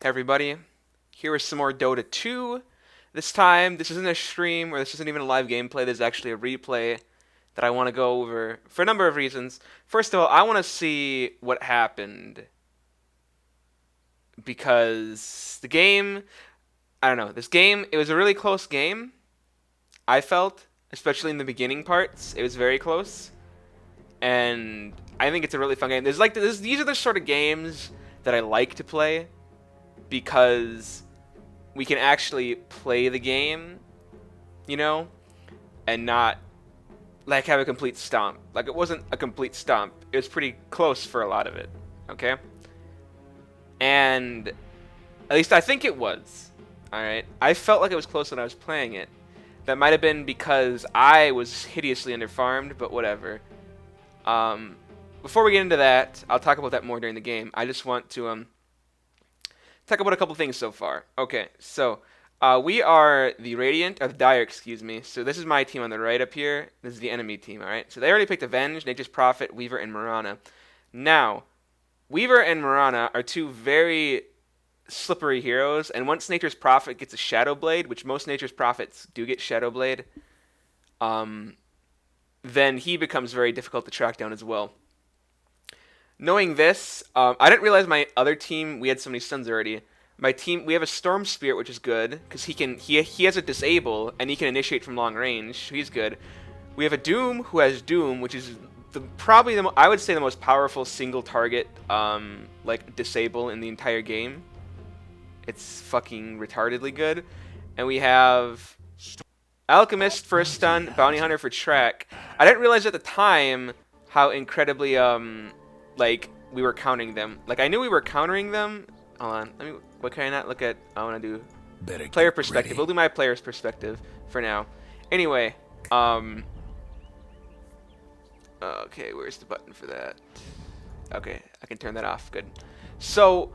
Everybody, here is some more Dota 2. This time, this isn't a stream or this isn't even a live gameplay. This is actually a replay that I want to go over for a number of reasons. First of all, I want to see what happened because the game, I don't know, this game, it was a really close game. I felt, especially in the beginning parts, it was very close. And I think it's a really fun game. These are the sort of games that I like to play because we can actually play the game, you know, and not like have a complete stomp. Like it wasn't a complete stomp. It was pretty close for a lot of it, okay? And at least I think it was. All right. I felt like it was close when I was playing it. That might have been because I was hideously underfarmed, but whatever. Before we get into that, I'll talk about that more during the game. I just want to talk about a couple things so far. Okay, so we are the Radiant, or the Dire, excuse me. So this is my team on the right up here. This is the enemy team, all right? So they already picked Avenge, Nature's Prophet, Weaver, and Mirana. Now, Weaver and Mirana are two very slippery heroes, and once Nature's Prophet gets a Shadow Blade, which most Nature's Prophets do get Shadow Blade, then he becomes very difficult to track down as well. Knowing this, I didn't realize my other team, we had so many stuns already. My team, we have a Storm Spirit, which is good, because he has a Disable, and he can initiate from long range, so he's good. We have a Doom, who has Doom, which is probably, I would say, the most powerful single target, like, Disable in the entire game. It's fucking retardedly good. And we have Alchemist for a stun, Bounty Hunter for track. I didn't realize at the time how incredibly, like, we were countering them. Like, I knew we were countering them. Hold on. What can I not look at? I want to do player perspective. Ready. We'll do my player's perspective for now. Anyway, okay, where's the button for that? Okay, I can turn that off. Good. So,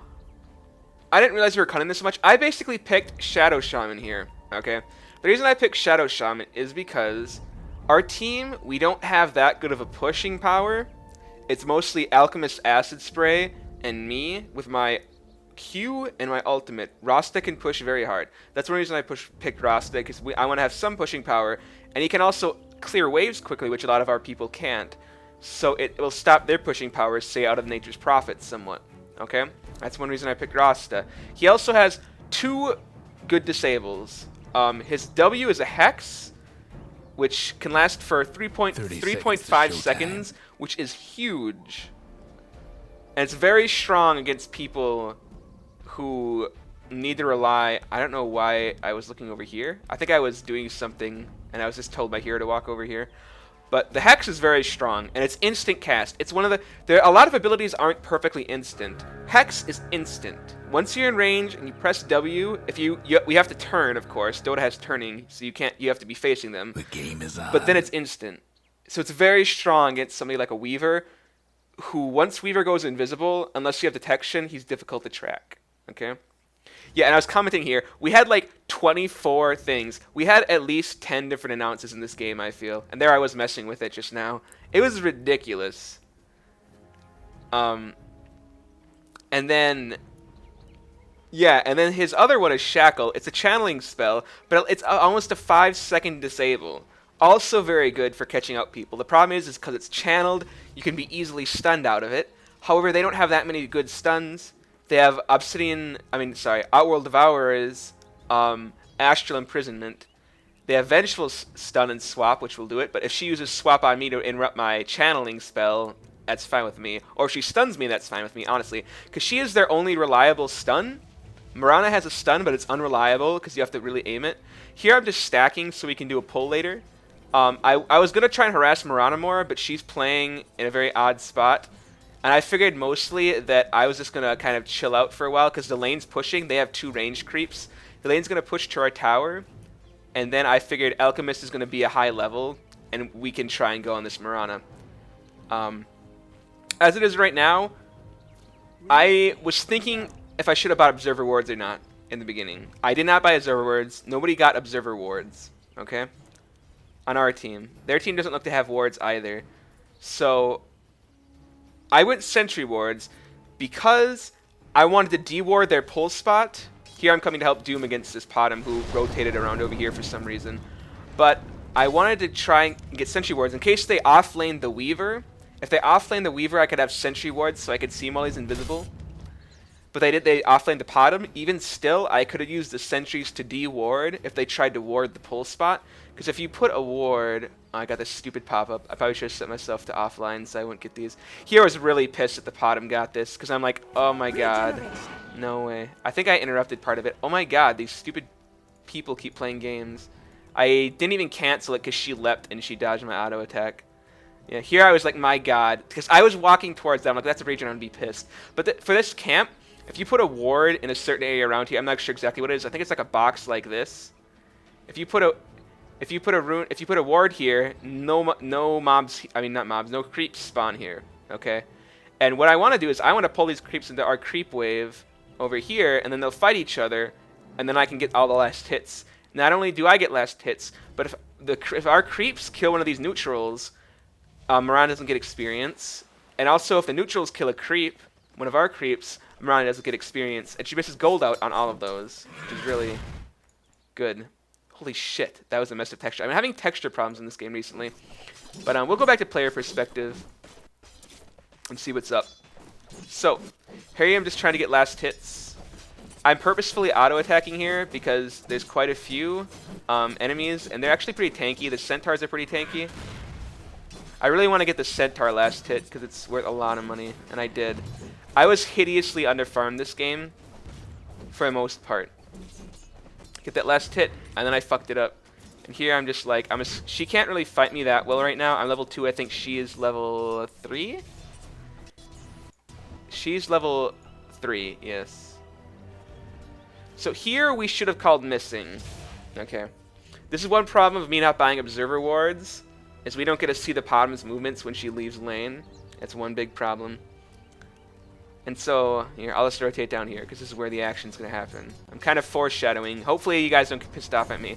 I didn't realize we were cutting this much. I basically picked Shadow Shaman here, okay? The reason I picked Shadow Shaman is because our team, we don't have that good of a pushing power. It's mostly Alchemist Acid Spray and me with my Q and my ultimate. Rasta can push very hard. That's one reason I picked Rasta, because I want to have some pushing power. And he can also clear waves quickly, which a lot of our people can't. So it will stop their pushing powers, say, out of Nature's Prophet somewhat. Okay? That's one reason I picked Rasta. He also has two good disables. His W is a Hex, which can last for 3.5 seconds, which is huge. And it's very strong against people who need to rely... I don't know why I was looking over here. I think I was doing something, and I was just told my hero to walk over here. But the Hex is very strong, and it's instant cast. It's one of the... a lot of abilities aren't perfectly instant. Hex is instant. Once you're in range and you press W, we have to turn, of course. Dota has turning, so you have to be facing them. The game is on. But then it's instant. So it's very strong against somebody like a Weaver, who once Weaver goes invisible, unless you have detection, he's difficult to track. Okay? Yeah, and I was commenting here, we had like 24 things. We had at least 10 different announces in this game, I feel. And there I was messing with it just now. It was ridiculous. And then... yeah, and then his other one is Shackle. It's a channeling spell, but it's almost a 5-second disable. Also very good for catching out people. The problem is because it's channeled, you can be easily stunned out of it. However, they don't have that many good stuns. They have Outworld Devourers, Astral Imprisonment. They have Vengeful Stun and Swap, which will do it, but if she uses Swap on me to interrupt my channeling spell, that's fine with me. Or if she stuns me, that's fine with me, honestly. Because she is their only reliable stun. Mirana has a stun, but it's unreliable because you have to really aim it. Here I'm just stacking so we can do a pull later. I was going to try and harass Mirana more, but she's playing in a very odd spot. And I figured mostly that I was just going to kind of chill out for a while because the lane's pushing. They have 2 range creeps. The lane's going to push to our tower. And then I figured Alchemist is going to be a high level, and we can try and go on this Mirana. As it is right now, I was thinking if I should have bought Observer Wards or not in the beginning. I did not buy Observer Wards. Nobody got Observer Wards, okay? On our team. Their team doesn't look to have wards either. So I went Sentry Wards because I wanted to deward their pull spot. Here I'm coming to help Doom against this Potom who rotated around over here for some reason. But I wanted to try and get sentry wards in case they offlane the Weaver. If they offlane the Weaver, I could have sentry wards so I could see him while he's invisible. But they offlaned the Potom. Even still, I could have used the sentries to deward if they tried to ward the pull spot. Because if you put a ward... Oh, I got this stupid pop-up. I probably should have set myself to offline so I wouldn't get these. Here I was really pissed that the Potom got this. Because I'm like, oh my god. No way. I think I interrupted part of it. Oh my god, these stupid people keep playing games. I didn't even cancel it because she leapt and she dodged my auto attack. Yeah, here I was like, my god. Because I was walking towards them. Like, that's a region I'm going to be pissed. But for this camp... If you put a ward in a certain area around here, I'm not sure exactly what it is. I think it's like a box like this. If you put a ward here, no mobs. I mean, not mobs. No creeps spawn here. Okay. And what I want to do is I want to pull these creeps into our creep wave over here, and then they'll fight each other, and then I can get all the last hits. Not only do I get last hits, but if our creeps kill one of these neutrals, Mirana doesn't get experience. And also, if the neutrals kill a creep, one of our creeps, Mirana doesn't get experience, and she misses gold out on all of those, which is really good. Holy shit, that was a mess of texture. I'm having texture problems in this game recently. But we'll go back to player perspective and see what's up. So, here I am just trying to get last hits. I'm purposefully auto-attacking here because there's quite a few enemies, and they're actually pretty tanky. The centaurs are pretty tanky. I really want to get the centaur last hit because it's worth a lot of money, and I did. I was hideously underfarmed this game for the most part. Get that last hit, and then I fucked it up. And here I'm just like, she can't really fight me that well right now. I'm level 2, I think she is level 3? She's level 3, yes. So here we should have called missing. Okay. This is one problem of me not buying observer wards, is we don't get to see the Potom's movements when she leaves lane. That's one big problem. And so, here, I'll just rotate down here, because this is where the action's going to happen. I'm kind of foreshadowing. Hopefully you guys don't get pissed off at me.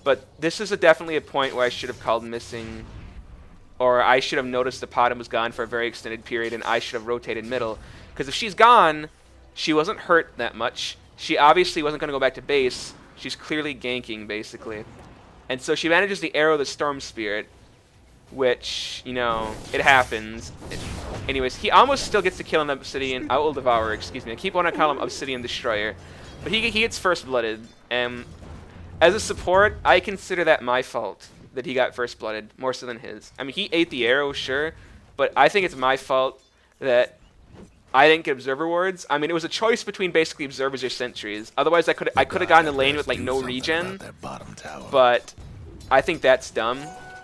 But this is definitely a point where I should have called missing, or I should have noticed the Potom was gone for a very extended period, and I should have rotated middle. Because if she's gone, she wasn't hurt that much. She obviously wasn't going to go back to base. She's clearly ganking, basically. And so she manages the arrow the Storm Spirit, which, you know, it happens. Anyways, he almost still gets to kill an Obsidian, Owl Devourer, excuse me. I keep wanting to call him Obsidian Destroyer. But he gets First Blooded. And as a support, I consider that my fault that he got First Blooded, more so than his. I mean, he ate the arrow, sure, but I think it's my fault that I didn't get Observer Wards. I mean, it was a choice between basically Observers or Sentries. Otherwise, I could have gotten a lane with, like, no regen. But I think that's dumb.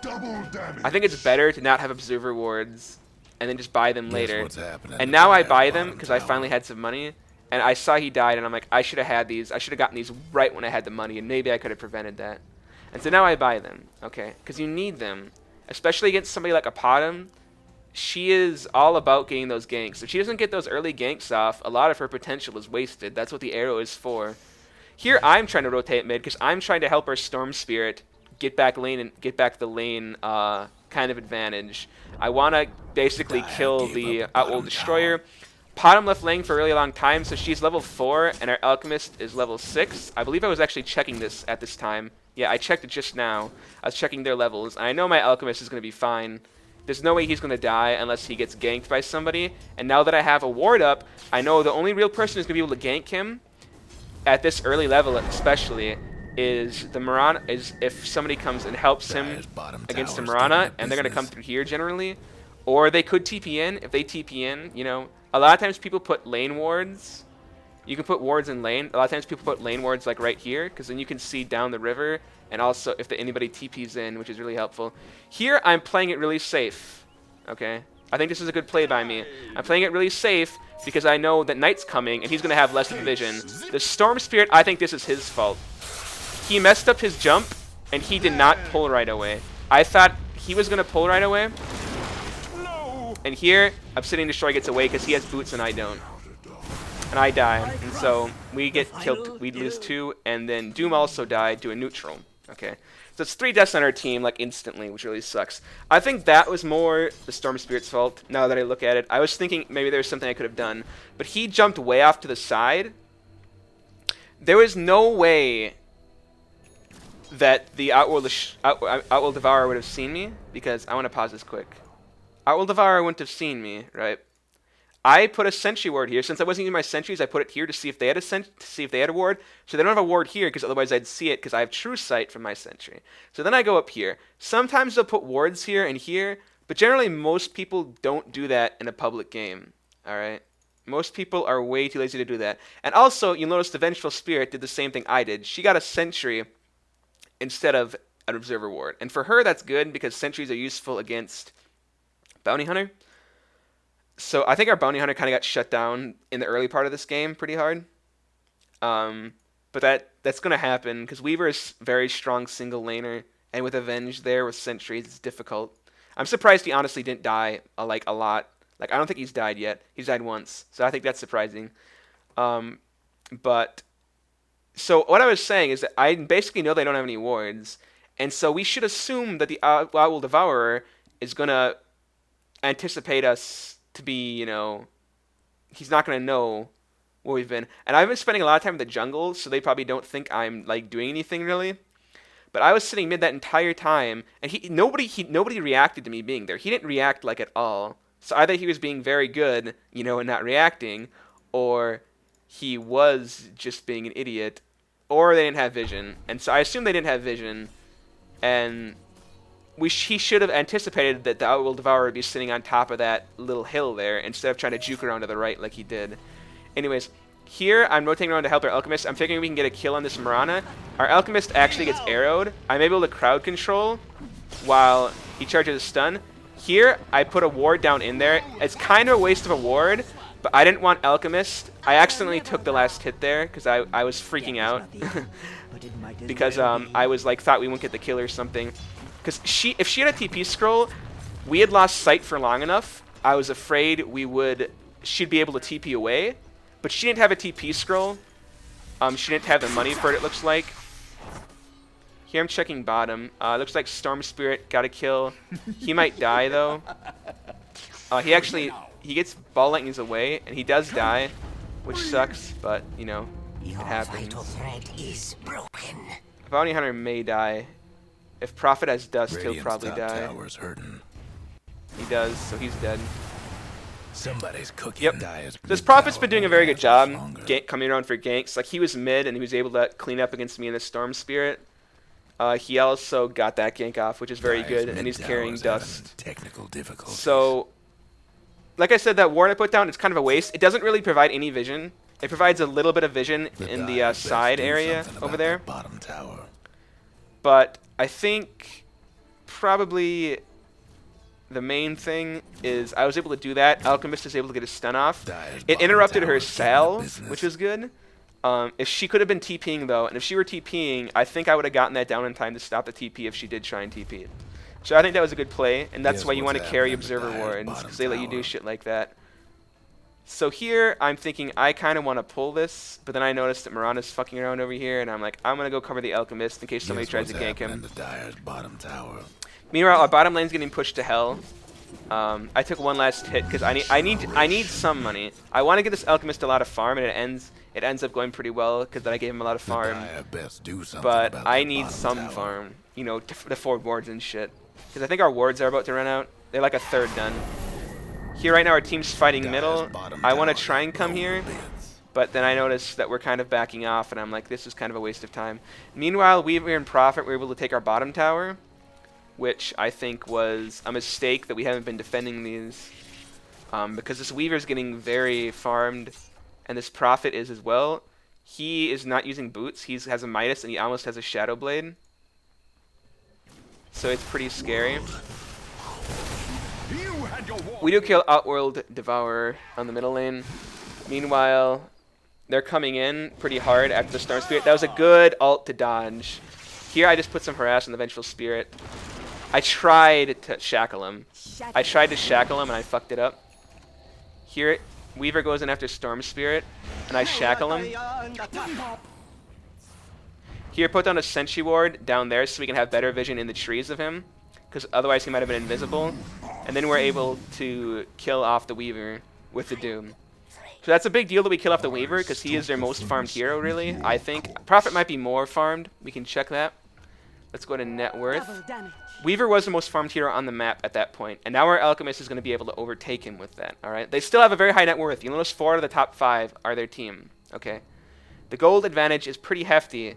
I think it's better to not have Observer Wards and then just buy them later. And now I buy them because I finally had some money, and I saw he died, and I'm like, I should have had these. I should have gotten these right when I had the money, and maybe I could have prevented that. And so now I buy them, okay? Because you need them, especially against somebody like a Potom. She is all about getting those ganks. If she doesn't get those early ganks off, a lot of her potential is wasted. That's what the arrow is for. Here I'm trying to rotate mid because I'm trying to help our Storm Spirit get back lane and get back the lane kind of advantage. I want to basically kill the Owl Destroyer. Potom left lane for a really long time, so she's level 4, and our Alchemist is level 6. I believe I was actually checking this at this time. Yeah, I checked it just now. I was checking their levels. And I know my Alchemist is going to be fine. There's no way he's going to die unless he gets ganked by somebody. And now that I have a ward up, I know the only real person who's going to be able to gank him, at this early level especially, is the Mirana, is if somebody comes and helps him against the Mirana, and they're going to come through here generally. Or they could TP in. If they TP in, you know, a lot of times people put lane wards. You can put wards in lane. A lot of times people put lane wards like right here, because then you can see down the river, and also if anybody TPs in, which is really helpful. Here I'm playing it really safe, okay? I think this is a good play by me. I'm playing it really safe because I know that Knight's coming, and he's going to have less vision. The Storm Spirit, I think this is his fault. He messed up his jump, and he did not pull right away. I thought he was going to pull right away. And here, Obsidian Destroyer gets away because he has boots and I don't. And I die. And so we get killed. We lose 2, and then Doom also died to a neutral. Okay. So it's 3 deaths on our team, like, instantly, which really sucks. I think that was more the Storm Spirit's fault, now that I look at it. I was thinking maybe there was something I could have done. But he jumped way off to the side. There was no way that the Outworld Devourer would have seen me, because I want to pause this quick. Outworld Devourer wouldn't have seen me, right? I put a sentry ward here. Since I wasn't using my sentries, I put it here to see if they had a ward. So they don't have a ward here because otherwise I'd see it because I have true sight from my sentry. So then I go up here. Sometimes they'll put wards here and here, but generally most people don't do that in a public game. All right. Most people are way too lazy to do that. And also, you'll notice the Vengeful Spirit did the same thing I did. She got a sentry instead of an observer ward. And for her, that's good because sentries are useful against Bounty Hunter. So I think our Bounty Hunter kind of got shut down in the early part of this game pretty hard. But that's going to happen because Weaver is very strong single laner. And with Avenge there with sentries, it's difficult. I'm surprised he honestly didn't die a lot. Like, I don't think he's died yet. He's died once. So I think that's surprising. But so what I was saying is that I basically know they don't have any wards. And so we should assume that the Outworld Devourer is going to anticipate us to be, you know, he's not going to know where we've been. And I've been spending a lot of time in the jungle, so they probably don't think I'm, like, doing anything really. But I was sitting mid that entire time, and nobody reacted to me being there. He didn't react, like, at all. So either he was being very good, you know, and not reacting, or he was just being an idiot, or they didn't have vision. And so I assume they didn't have vision, and he should have anticipated that the Outworld Devourer would be sitting on top of that little hill there instead of trying to juke around to the right like he did. Anyways, here I'm rotating around to help our Alchemist. I'm figuring we can get a kill on this Mirana. Our Alchemist actually gets arrowed. I'm able to crowd control while he charges a stun. Here, I put a ward down in there. It's kind of a waste of a ward, but I didn't want Alchemist. I accidentally took the last hit there because I was freaking out. Because I was like, thought we wouldn't get the kill or something. Because if she had a TP scroll, we had lost sight for long enough. I was afraid she'd be able to TP away, but she didn't have a TP scroll. She didn't have the money for it looks like. Here I'm checking bottom. Looks like Storm Spirit got a kill. He might die though. He gets ball lightnings away, and he does die, which sucks, but you know, it happens. Bounty Hunter may die. If Prophet has dust, he'll probably die. He does, so he's dead. Somebody's cooking. Yep. This Prophet's been doing a very good job coming around for ganks. Like, he was mid, and he was able to clean up against me in the Storm Spirit. He also got that gank off, which is very good, and he's carrying dust. Technical difficulties. So, like I said, that ward I put down, it's kind of a waste. It doesn't really provide any vision. It provides a little bit of vision in the side area over there. Bottom tower. But I think probably the main thing is I was able to do that. Alchemist is able to get his stun off. It interrupted her salve, which was good. If she could have been TPing though, and if she were TPing, I think I would have gotten that down in time to stop the TP if she did try and TP. So I think that was a good play, and that's why you want to carry observer wards, because they let you do shit like that. So here, I'm thinking I kind of want to pull this, but then I noticed that Mirana's fucking around over here, and I'm like, I'm going to go cover the Alchemist in case somebody tries to gank him. Meanwhile, our bottom lane's getting pushed to hell. I took one last hit because I need some money. I want to get this Alchemist a lot of farm, and it ends up going pretty well because I gave him a lot of farm. But I need some farm, you know, to afford wards and shit. Because I think our wards are about to run out. They're like a third done. Here right now our team's fighting middle. I want to try and come here, but then I noticed that we're kind of backing off, and I'm like, this is kind of a waste of time. Meanwhile, Weaver and Prophet were able to take our bottom tower, which I think was a mistake that we haven't been defending these. Because this Weaver's getting very farmed, and this Prophet is as well. He is not using boots. He has a Midas, and he almost has a Shadow Blade. So it's pretty scary. We do kill Outworld Devourer on the middle lane. Meanwhile, they're coming in pretty hard after the Storm Spirit. That was a good ult to dodge. Here I just put some harass on the Vengeful Spirit. I tried to shackle him. And I fucked it up. Here, Weaver goes in after Storm Spirit, and I shackle him. Here, put down a sentry ward down there so we can have better vision in the trees of him, because otherwise he might have been invisible. And then we're able to kill off the Weaver with the Doom. So that's a big deal that we kill off the Weaver, because he is their most farmed hero, really, I think. Prophet might be more farmed. We can check that. Let's go to net worth. Weaver was the most farmed hero on the map at that point, and now our Alchemist is going to be able to overtake him with that, alright? They still have a very high net worth. You'll notice 4 out of the top 5 are their team, okay? The gold advantage is pretty hefty.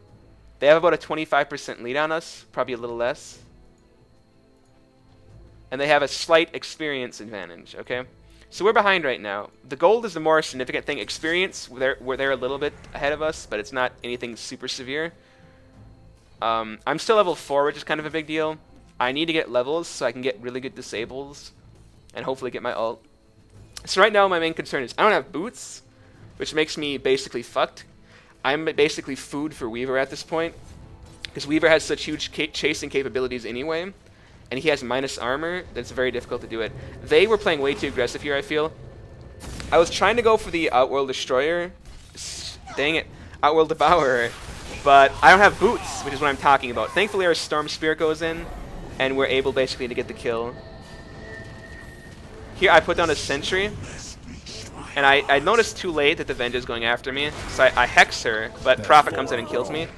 They have about a 25% lead on us, probably a little less. And they have a slight experience advantage, okay? So we're behind right now. The gold is the more significant thing. Experience, they're a little bit ahead of us, but it's not anything super severe. I'm still level 4, which is kind of a big deal. I need to get levels so I can get really good disables and hopefully get my ult. So right now my main concern is I don't have boots, which makes me basically fucked. I'm basically food for Weaver at this point, because Weaver has such huge chasing capabilities anyway, and he has minus armor that it's very difficult to do it. They were playing way too aggressive here, I feel. I was trying to go for the Outworld Destroyer. Dang it. Outworld Devourer. But I don't have boots, which is what I'm talking about. Thankfully our Storm Spirit goes in, and we're able basically to get the kill. Here I put down a sentry, and I noticed too late that the Venge is going after me, so I hex her, but Prophet comes in and kills me.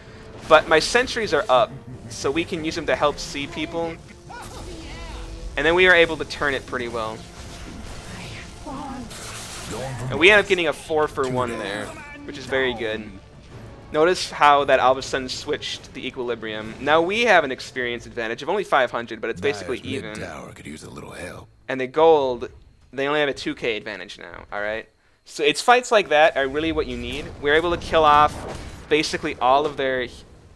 But my sentries are up, so we can use them to help see people. And then we are able to turn it pretty well. And we end up getting a 4-for-1 there, which is very good. Notice how that all of a sudden switched the equilibrium. Now we have an experience advantage of only 500, but it's basically even. Tower could use a little help. And the gold, they only have a 2k advantage now, alright? So it's fights like that are really what you need. We're able to kill off basically all of their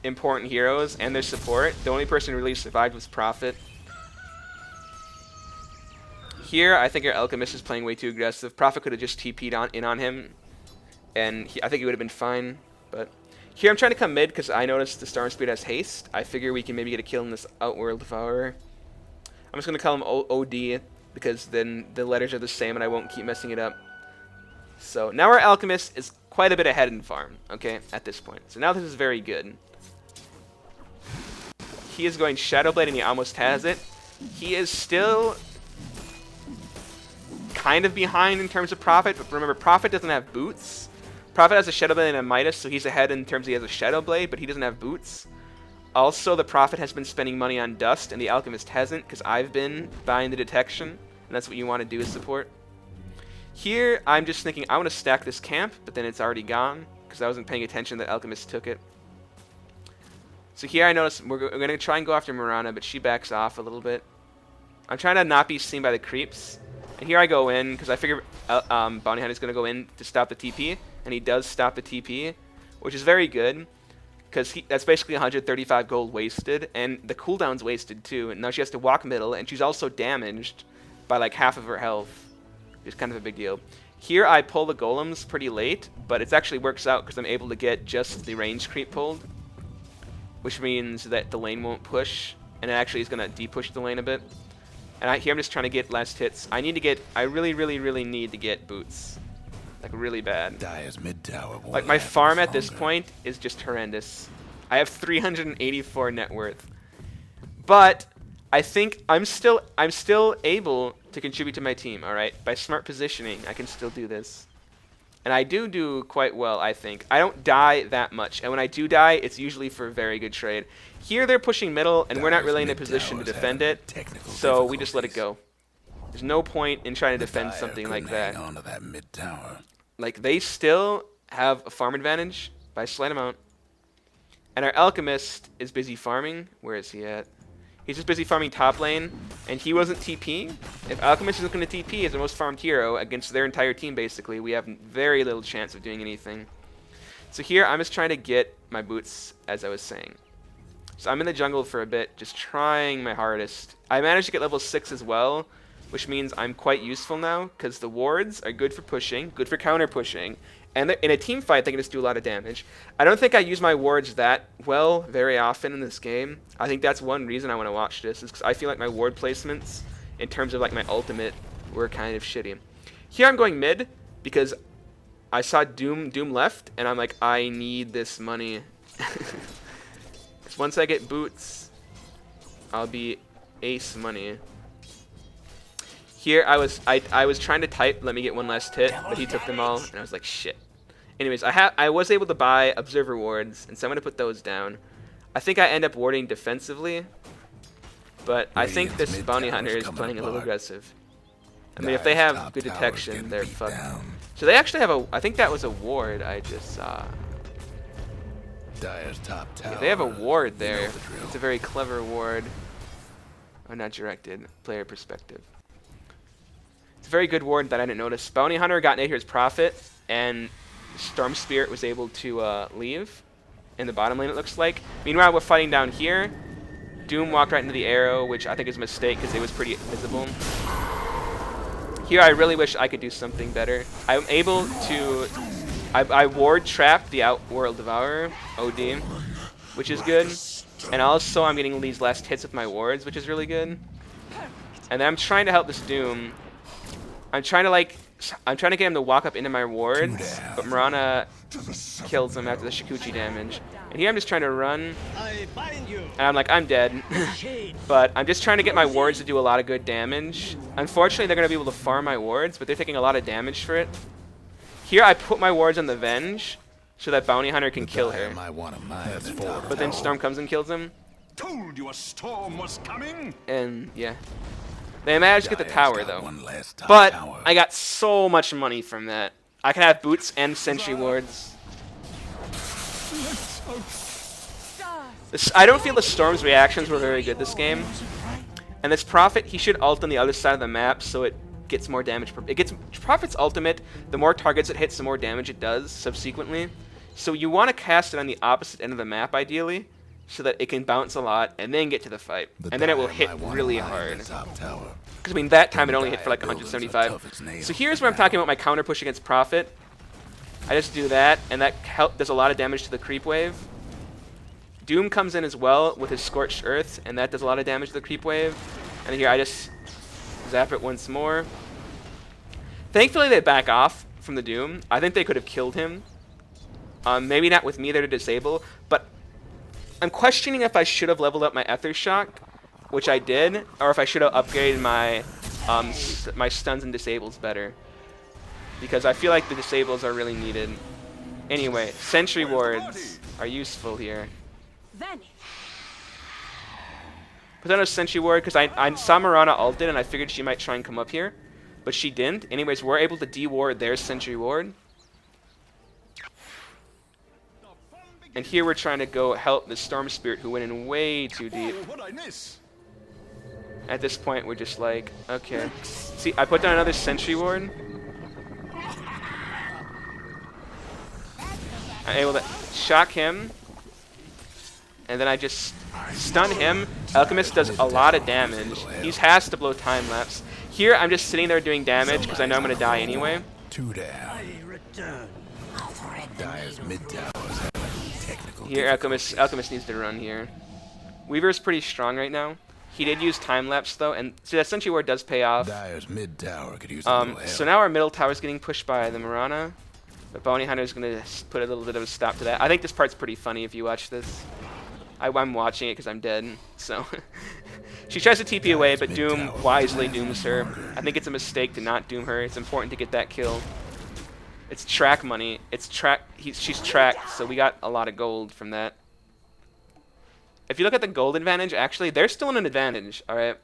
important heroes and their support. The only person who really survived was Prophet. Here, I think our Alchemist is playing way too aggressive. Prophet could have just TP'd in on him, and I think he would have been fine. But here I'm trying to come mid because I noticed the Storm Speed has haste. I figure we can maybe get a kill in this Outworld Devourer. I'm just going to call him OD because then the letters are the same and I won't keep messing it up. So now our Alchemist is quite a bit ahead in farm, okay, at this point. So now this is very good. He is going Shadow Blade and he almost has it. He is still kind of behind in terms of Prophet, but remember, Prophet doesn't have boots. Prophet has a Shadow Blade and a Midas, so he's ahead in terms of he has a Shadow Blade, but he doesn't have boots. Also, the Prophet has been spending money on Dust, and the Alchemist hasn't, because I've been buying the Detection, and that's what you want to do as support. Here, I'm just thinking, I want to stack this camp, but then it's already gone, because I wasn't paying attention that Alchemist took it. So here I notice we're going to try and go after Mirana, but she backs off a little bit. I'm trying to not be seen by the creeps. And here I go in, because I figure Bounty Hunter's going to go in to stop the TP. And he does stop the TP, which is very good, because that's basically 135 gold wasted. And the cooldown's wasted too. And now she has to walk middle, and she's also damaged by like half of her health. It's kind of a big deal. Here I pull the golems pretty late, but it actually works out because I'm able to get just the range creep pulled, which means that the lane won't push, and it actually is going to de-push the lane a bit. And here I'm just trying to get last hits. I really need to get boots. Like really bad. Dire's mid tower like my farm at this point is just horrendous. I have 384 net worth. But I think I'm still able to contribute to my team, alright? By smart positioning, I can still do this. And I do quite well, I think. I don't die that much. And when I do die, it's usually for a very good trade. Here they're pushing middle, and we're not really in a position to defend it. So we just let it go. There's no point in trying to defend something like that. Onto that mid tower. Like, they still have a farm advantage by a slight amount. And our Alchemist is busy farming. Where is he at? He's just busy farming top lane, and he wasn't TPing. If Alchemist isn't going to TP as the most farmed hero against their entire team, basically, we have very little chance of doing anything. So here, I'm just trying to get my boots, as I was saying. So I'm in the jungle for a bit, just trying my hardest. I managed to get level 6 as well, which means I'm quite useful now, because the wards are good for pushing, good for counter pushing, and in a team fight they can just do a lot of damage. I don't think I use my wards that well very often in this game. I think that's one reason I want to watch this, is because I feel like my ward placements, in terms of like my ultimate, were kind of shitty. Here I'm going mid, because I saw Doom left, and I'm like, I need this money. Because once I get boots, I'll be ace money. Here I was trying to type, let me get one last hit, but he took them all, and I was like, shit. Anyways, I was able to buy observer wards, and so I'm gonna put those down. I think I end up warding defensively, but I think this bounty hunter is playing a little aggressive. I mean, if they have good detection, they're fucked. So they actually have a, I think that was a ward I just saw. Dire's top tower. Yeah, they have a ward there. It's a very clever ward. Oh, not directed. Player perspective. It's a very good ward that I didn't notice. Bounty Hunter got Nature's Prophet, and Storm Spirit was able to leave in the bottom lane, it looks like. Meanwhile, we're fighting down here. Doom walked right into the arrow, which I think is a mistake because it was pretty visible. Here, I really wish I could do something better. I'm able to... I ward trapped the Outworld Devourer, OD, which is good. And also, I'm getting these last hits with my wards, which is really good. And then I'm trying to help this Doom. I'm trying to get him to walk up into my wards, but Mirana kills him after the Shikuchi damage. And here I'm just trying to run, and I'm like, I'm dead. But I'm just trying to get my wards to do a lot of good damage. Unfortunately, they're going to be able to farm my wards, but they're taking a lot of damage for it. Here I put my wards on the Venge, so that Bounty Hunter can kill her. But then Storm comes and kills him. Told you a storm was coming. And yeah. They managed to get the tower though. But I got so much money from that. I can have boots and sentry wards. I don't feel the Storm's reactions were very good this game. And this Prophet, he should ult on the other side of the map so it gets more damage. It gets Prophet's ultimate, the more targets it hits, the more damage it does subsequently. So you want to cast it on the opposite end of the map ideally, so that it can bounce a lot and then get to the fight. And then it will hit really hard. Because I mean, that time it only hit for like 175. So here's where I'm talking about my counter push against Prophet. I just do that, and that does a lot of damage to the creep wave. Doom comes in as well with his Scorched Earth, and that does a lot of damage to the creep wave. And here I just zap it once more. Thankfully they back off from the Doom. I think they could have killed him. Maybe not with me there to disable, but I'm questioning if I should have leveled up my Ether Shock, which I did, or if I should have upgraded my my stuns and disables better. Because I feel like the disables are really needed. Anyway, sentry wards are useful here. Put on a sentry ward because I saw Mirana ulted and I figured she might try and come up here, but she didn't. Anyways, we're able to de-ward their sentry ward. And here we're trying to go help the Storm Spirit who went in way too deep. At this point, we're just like, okay. See, I put down another sentry ward. I'm able to shock him. And then I just stun him. Alchemist does a lot of damage. He has to blow time lapse. Here, I'm just sitting there doing damage because I know I'm going to die anyway. Here, Alchemist needs to run here. Weaver's pretty strong right now. He did use time lapse though, and so that sentry ward does pay off. So now our middle tower is getting pushed by the Mirana. But Bounty Hunter is going to put a little bit of a stop to that. I think this part's pretty funny if you watch this. I'm watching it because I'm dead, so. She tries to TP away, but Doom wisely dooms her. I think it's a mistake to not doom her. It's important to get that kill. It's track money. It's track. She's tracked, so we got a lot of gold from that. If you look at the gold advantage, actually, they're still in an advantage, alright?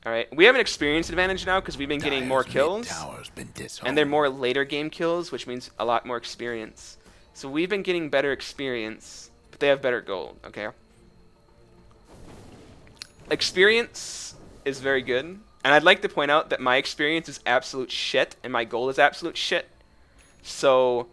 Alright, we have an experience advantage now because we've been getting more kills. And they're more later game kills, which means a lot more experience. So we've been getting better experience, but they have better gold, okay? Experience is very good. And I'd like to point out that my experience is absolute shit, and my gold is absolute shit. So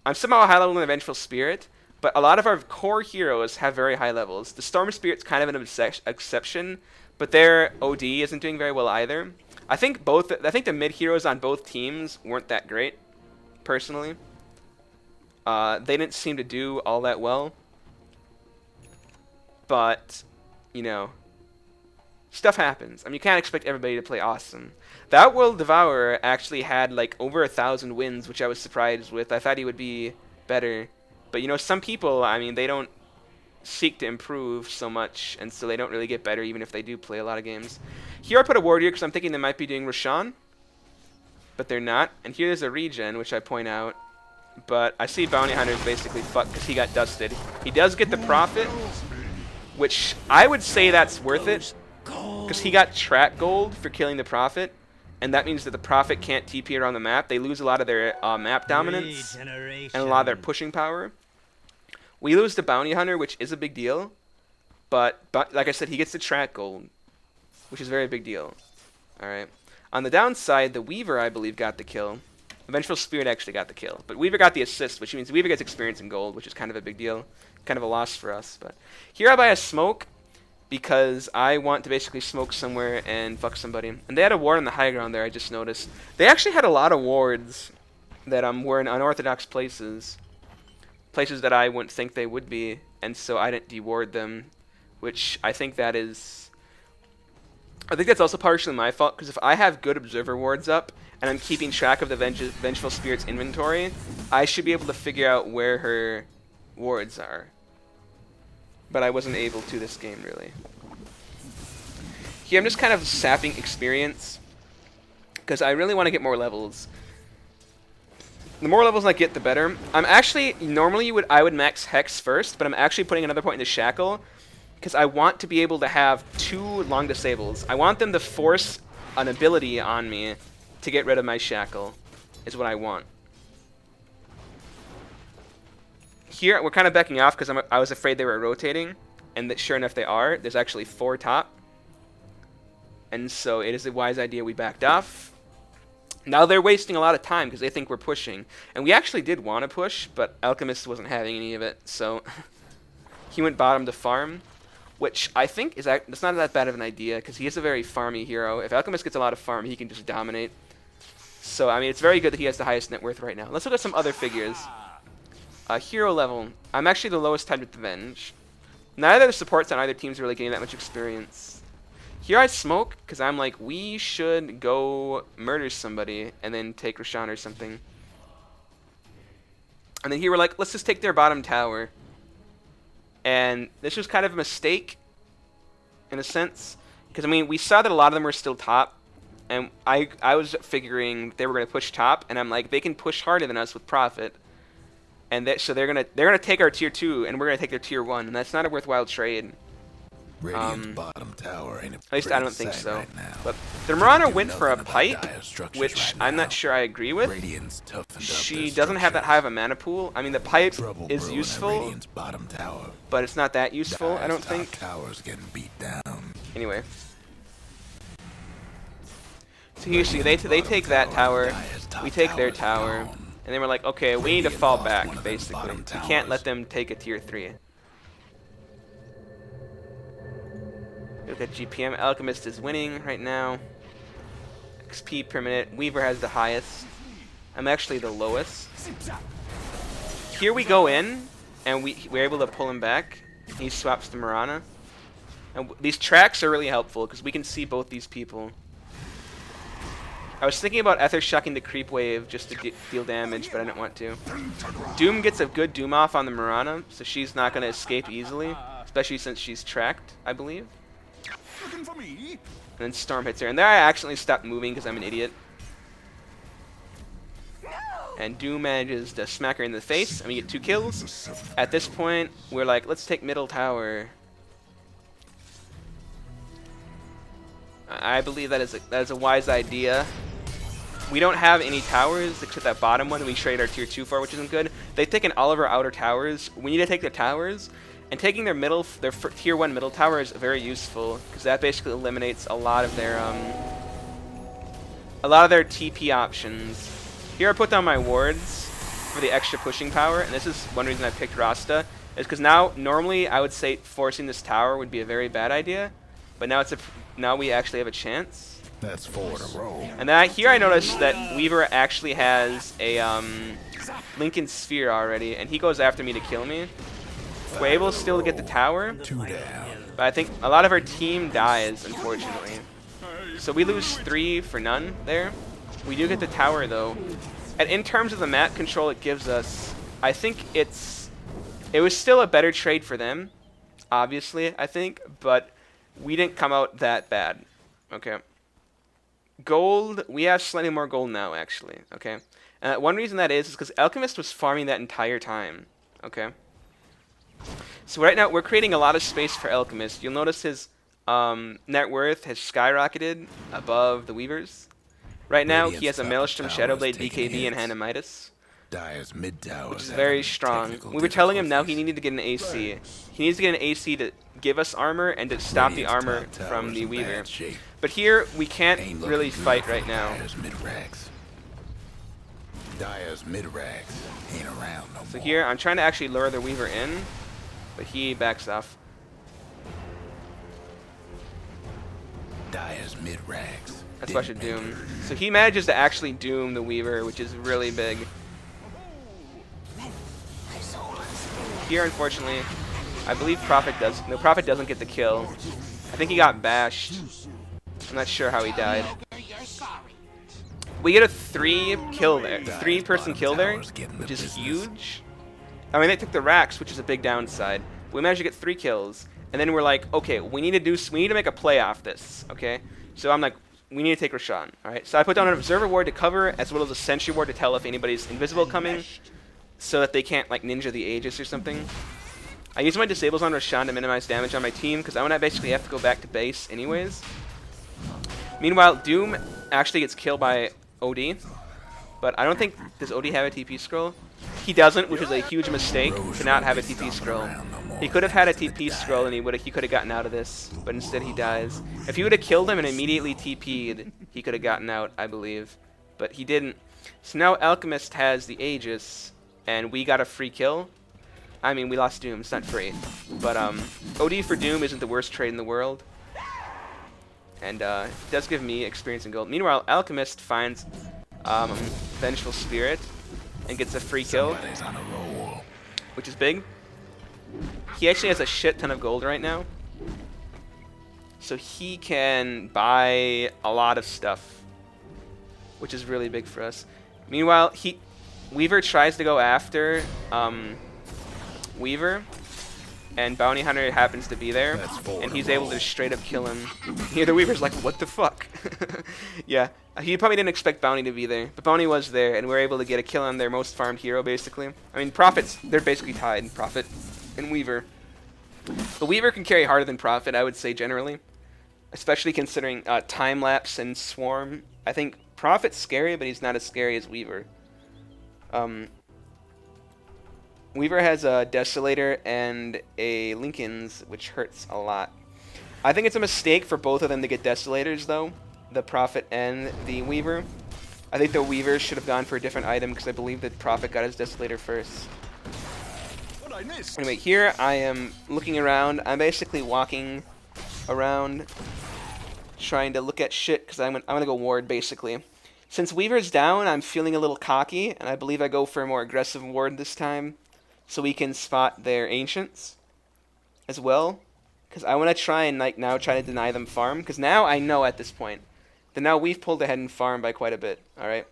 I'm somehow high level in the Vengeful Spirit, but a lot of our core heroes have very high levels. The Storm Spirit's kind of an exception, but their OD isn't doing very well either. I think the mid heroes on both teams weren't that great, personally. They didn't seem to do all that well. But, you know, stuff happens. I mean, you can't expect everybody to play awesome. The Outworld Devourer actually had like over 1,000 wins, which I was surprised with. I thought he would be better. But, you know, some people, I mean, they don't seek to improve so much, and so they don't really get better even if they do play a lot of games. Here I put a ward here because I'm thinking they might be doing Roshan, but they're not. And here there's a regen, which I point out. But I see Bounty Hunter's basically fucked because he got dusted. He does get the Prophet, which I would say that's worth it because he got track gold for killing the Prophet, and that means that the Prophet can't TP around the map. They lose a lot of their map dominance and a lot of their pushing power. We lose the Bounty Hunter, which is a big deal, but like I said, he gets the track gold, which is a very big deal. Alright. On the downside, the Weaver, I believe, got the kill. Vengeful Spirit actually got the kill, but Weaver got the assist, which means Weaver gets experience in gold, which is kind of a big deal. Kind of a loss for us. But here I buy a smoke because I want to basically smoke somewhere and fuck somebody. And they had a ward on the high ground there, I just noticed. They actually had a lot of wards that were in unorthodox places. Places that I wouldn't think they would be, and so I didn't deward them, which I think that is... I think that's also partially my fault, because if I have good observer wards up, and I'm keeping track of the Vengeful Spirit's inventory, I should be able to figure out where her wards are. But I wasn't able to this game, really. Here I'm just kind of sapping experience, because I really want to get more levels. The more levels I get, the better. I'm actually, normally I would max Hex first, but I'm actually putting another point into Shackle, because I want to be able to have 2 long disables. I want them to force an ability on me to get rid of my Shackle, is what I want. Here, we're kind of backing off because I was afraid they were rotating, and that sure enough they are. There's actually 4 top. And so it is a wise idea we backed off. Now they're wasting a lot of time because they think we're pushing. And we actually did want to push, but Alchemist wasn't having any of it, so he went bottom to farm, which I think it's not that bad of an idea because he is a very farmy hero. If Alchemist gets a lot of farm, he can just dominate. So, I mean, it's very good that he has the highest net worth right now. Let's look at some other figures. Hero level. I'm actually the lowest tied with the Venge. Neither of the supports on either teams are really getting that much experience. Here I smoke because I'm like, we should go murder somebody and then take Roshan or something. And then here we're like, let's just take their bottom tower. And this was kind of a mistake, in a sense. Because, I mean, we saw that a lot of them were still top. And I was figuring they were going to push top. And I'm like, they can push harder than us with Prophet. And so they're gonna take our tier 2, and we're going to take their tier 1. And that's not a worthwhile trade. Radiant's bottom tower ain't at least I don't think so. But the Mirana went for a pipe, which I'm not sure I agree with. She doesn't have that high of a mana pool. I mean, the pipe is useful, but it's not that useful, I don't think. Anyway. So you see, they take that tower, we take their tower, and then we're like, okay, we need to fall back, basically. We can't let them take a tier 3. Look at GPM. Alchemist is winning right now. XP per minute. Weaver has the highest. I'm actually the lowest. Here we go in, and we're able to pull him back. He swaps to Mirana. And these tracks are really helpful because we can see both these people. I was thinking about Ether shocking the creep wave just to deal damage, but I didn't want to. Doom gets a good Doom off on the Mirana, so she's not going to escape easily, especially since she's tracked, I believe. And then Storm hits her. And there I accidentally stopped moving because I'm an idiot. And Doom manages to smack her in the face, and we get 2 kills. At this point, we're like, let's take middle tower. I believe that is a wise idea. We don't have any towers except that bottom one that we trade our tier 2 for, which isn't good. They've taken all of our outer towers. We need to take the towers. And taking their tier 1 middle tower is very useful because that basically eliminates a lot of their TP options. Here I put down my wards for the extra pushing power, and this is one reason I picked Rasta, is because normally I would say forcing this tower would be a very bad idea, but now we actually have a chance. That's 4 in a row. And then here I noticed that Weaver actually has a Lincoln Sphere already, and he goes after me to kill me. We're able still to get the tower, 2 down. but I think a lot of our team dies, unfortunately. So we lose 3 for none there. We do get the tower, though. And in terms of the map control it gives us, I think it was still a better trade for them, obviously, I think, but we didn't come out that bad. Okay. Gold, we have slightly more gold now, actually. Okay. One reason that is because Alchemist was farming that entire time. Okay. So right now we're creating a lot of space for Alchemist. You'll notice his net worth has skyrocketed above the Weavers. Right now he has a Maelstrom, Shadowblade, BKB, and Hanamitis, Dire's mid tower which is very strong. We were telling him now he needed to get an AC. He needs to get an AC to give us armor and to stop the armor from the Weaver. But here we can't really fight right now. Dire's mid-rags ain't around no more. So here I'm trying to actually lure the Weaver in, but he backs off. Dire's mid-rags. That's why I should doom. So he manages to actually doom the Weaver, which is really big. Here, unfortunately, I believe Prophet does. No, Prophet doesn't get the kill. I think he got bashed. I'm not sure how he died. We get a 3-person kill there, which is huge. I mean, they took the racks, which is a big downside. We managed to get 3 kills, and then we're like, okay, we need to make a play off this. Okay, so I'm like, we need to take Roshan. All right, so I put down an observer ward to cover, as well as a sentry ward to tell if anybody's invisible coming, so that they can't like ninja the Aegis or something. I use my disables on Roshan to minimize damage on my team, because I want to basically have to go back to base anyways. Meanwhile, Doom actually gets killed by OD, but I don't think, does OD have a TP scroll? He doesn't, which is a huge mistake to not have a TP scroll. He could have had a TP scroll and he could have gotten out of this, but instead he dies. If he would have killed him and immediately TP'd, he could have gotten out, I believe, but he didn't. So now Alchemist has the Aegis, and we got a free kill. I mean, we lost Doom, it's not free, but OD for Doom isn't the worst trade in the world. And it does give me experience in gold. Meanwhile, Alchemist finds Vengeful Spirit and gets a free kill, which is big. He actually has a shit ton of gold right now, so he can buy a lot of stuff, which is really big for us. Meanwhile, Weaver tries to go after Weaver, and Bounty Hunter happens to be there, and he's able to just straight up kill him. Here the Weaver's like, what the fuck? Yeah, he probably didn't expect Bounty to be there, but Bounty was there, and we were able to get a kill on their most farmed hero, basically. I mean, they're basically tied, Prophet and Weaver. The Weaver can carry harder than Prophet, I would say, generally, especially considering time-lapse and swarm. I think Prophet's scary, but he's not as scary as Weaver. Weaver has a Desolator and a Lincoln's, which hurts a lot. I think it's a mistake for both of them to get Desolators, though, the Prophet and the Weaver. I think the Weaver should have gone for a different item, because I believe that Prophet got his Desolator first. Anyway, here I am looking around. I'm basically walking around trying to look at shit, because I'm going to go ward, basically. Since Weaver's down, I'm feeling a little cocky, and I believe I go for a more aggressive ward this time, so we can spot their Ancients as well. Because I want to try and like now try to deny them farm, because now I know at this point that now we've pulled ahead in farm by quite a bit, alright?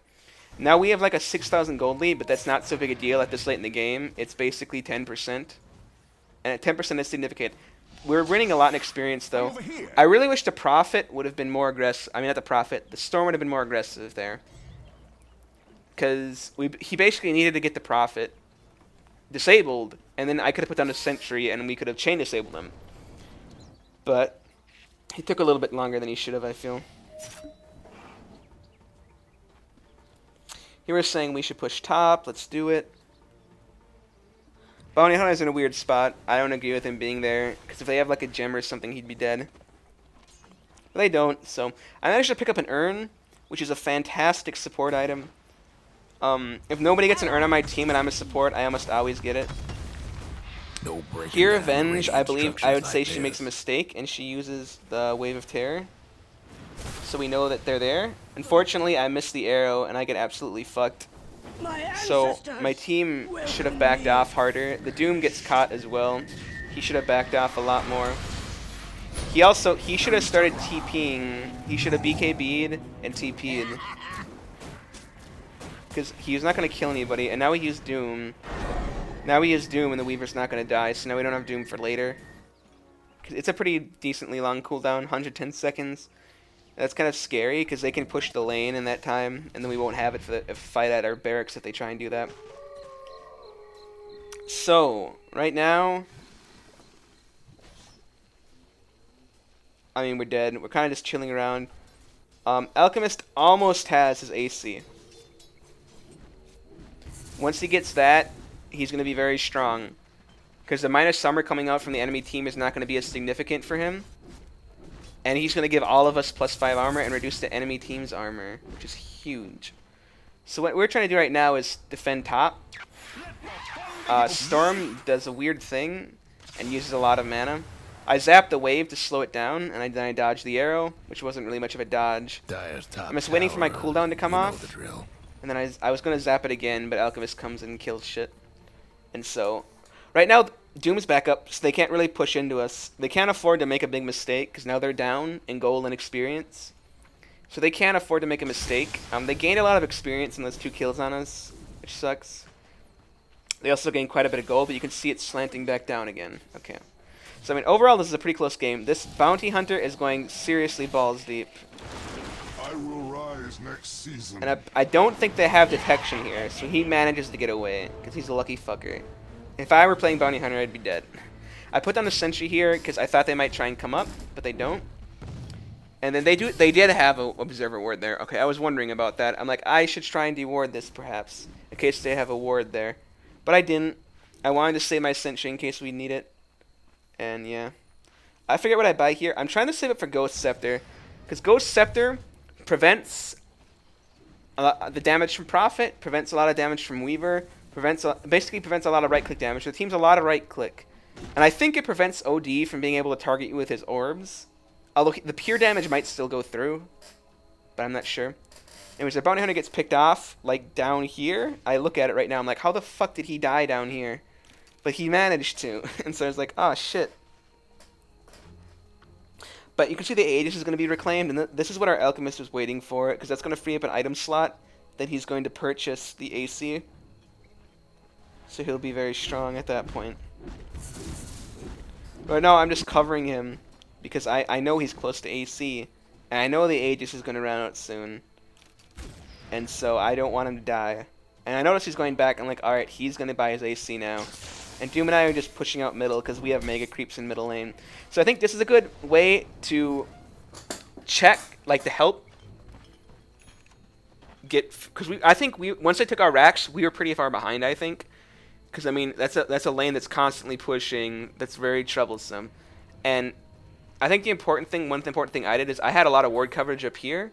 Now we have like a 6,000 gold lead, but that's not so big a deal at this late in the game. It's basically 10%. And at 10% is significant. We're winning a lot in experience, though. I really wish the Prophet would have been more aggressive. I mean, not the Prophet. The Storm would have been more aggressive there. Because he basically needed to get the Prophet disabled, and then I could have put down a Sentry, and we could have chain disabled him. But he took a little bit longer than he should have, I feel. He was saying we should push top. Let's do it. Bounty Hunter's in a weird spot. I don't agree with him being there, because if they have like a gem or something, he'd be dead. But they don't, so I managed to pick up an urn, which is a fantastic support item. If nobody gets an urn on my team and I'm a support, I almost always get it. Here, Avenge, I believe I would say she makes a mistake, and she uses the Wave of Terror. So we know that they're there. Unfortunately, I missed the arrow, and I get absolutely fucked. So my team should have backed off harder. The Doom gets caught as well. He should have backed off a lot more. He should have started TPing. He should have BKB'd and TP'd. Because he was not going to kill anybody, and now he used Doom. Now he used Doom, and the Weaver's not going to die, so now we don't have Doom for later. It's a pretty decently long cooldown, 110 seconds. That's kind of scary because they can push the lane in that time, and then we won't have it for the fight at our barracks if they try and do that. So, right now, I mean, we're dead. We're kind of just chilling around. Alchemist almost has his AC. Once he gets that, he's going to be very strong. Because the minus summer coming out from the enemy team is not going to be as significant for him. And he's going to give all of us +5 armor and reduce the enemy team's armor, which is huge. So what we're trying to do right now is defend top. Storm does a weird thing and uses a lot of mana. I zapped the wave to slow it down, and then I dodged the arrow, which wasn't really much of a dodge. I'm just waiting for my cooldown to come off, and then I was going to zap it again, but Alchemist comes and kills shit. And so, right now, Doom's back up, so they can't really push into us. They can't afford to make a big mistake, because now they're down in gold and experience. So they can't afford to make a mistake. They gained a lot of experience in those 2 kills on us, which sucks. They also gained quite a bit of gold, but you can see it slanting back down again. Okay. So, I mean, overall, this is a pretty close game. This bounty hunter is going seriously balls deep. I will rise next season. And I don't think they have detection here, so he manages to get away, because he's a lucky fucker. If I were playing bounty hunter, I'd be dead. I put down the sentry here, because I thought they might try and come up, but they don't. And then they did have an observer ward there. Okay, I was wondering about that. I'm like, I should try and deward this, perhaps, in case they have a ward there. But I didn't. I wanted to save my sentry in case we need it. And yeah, I forget what I buy here. I'm trying to save it for Ghost Scepter, because Ghost Scepter prevents the damage from Prophet, prevents a lot of damage from Weaver, basically prevents a lot of right-click damage. The team's a lot of right-click, and I think it prevents OD from being able to target you with his orbs. Although the pure damage might still go through, but I'm not sure. Anyways, the bounty hunter gets picked off like down here. I look at it right now. I'm like, how the fuck did he die down here? But he managed to, and so I was like, oh shit. But you can see the Aegis is going to be reclaimed, and this is what our Alchemist was waiting for, because that's going to free up an item slot. Then he's going to purchase the AC. So he'll be very strong at that point. But no, I'm just covering him, because I know he's close to AC, and I know the Aegis is going to run out soon. And so I don't want him to die. And I notice he's going back, and like, alright, he's going to buy his AC now. And Doom and I are just pushing out middle because we have mega creeps in middle lane. So I think this is a good way to check, like, to help get, because I think once they took our racks, we were pretty far behind. I think, because I mean that's a lane that's constantly pushing, that's very troublesome. And I think one important thing I did is I had a lot of ward coverage up here,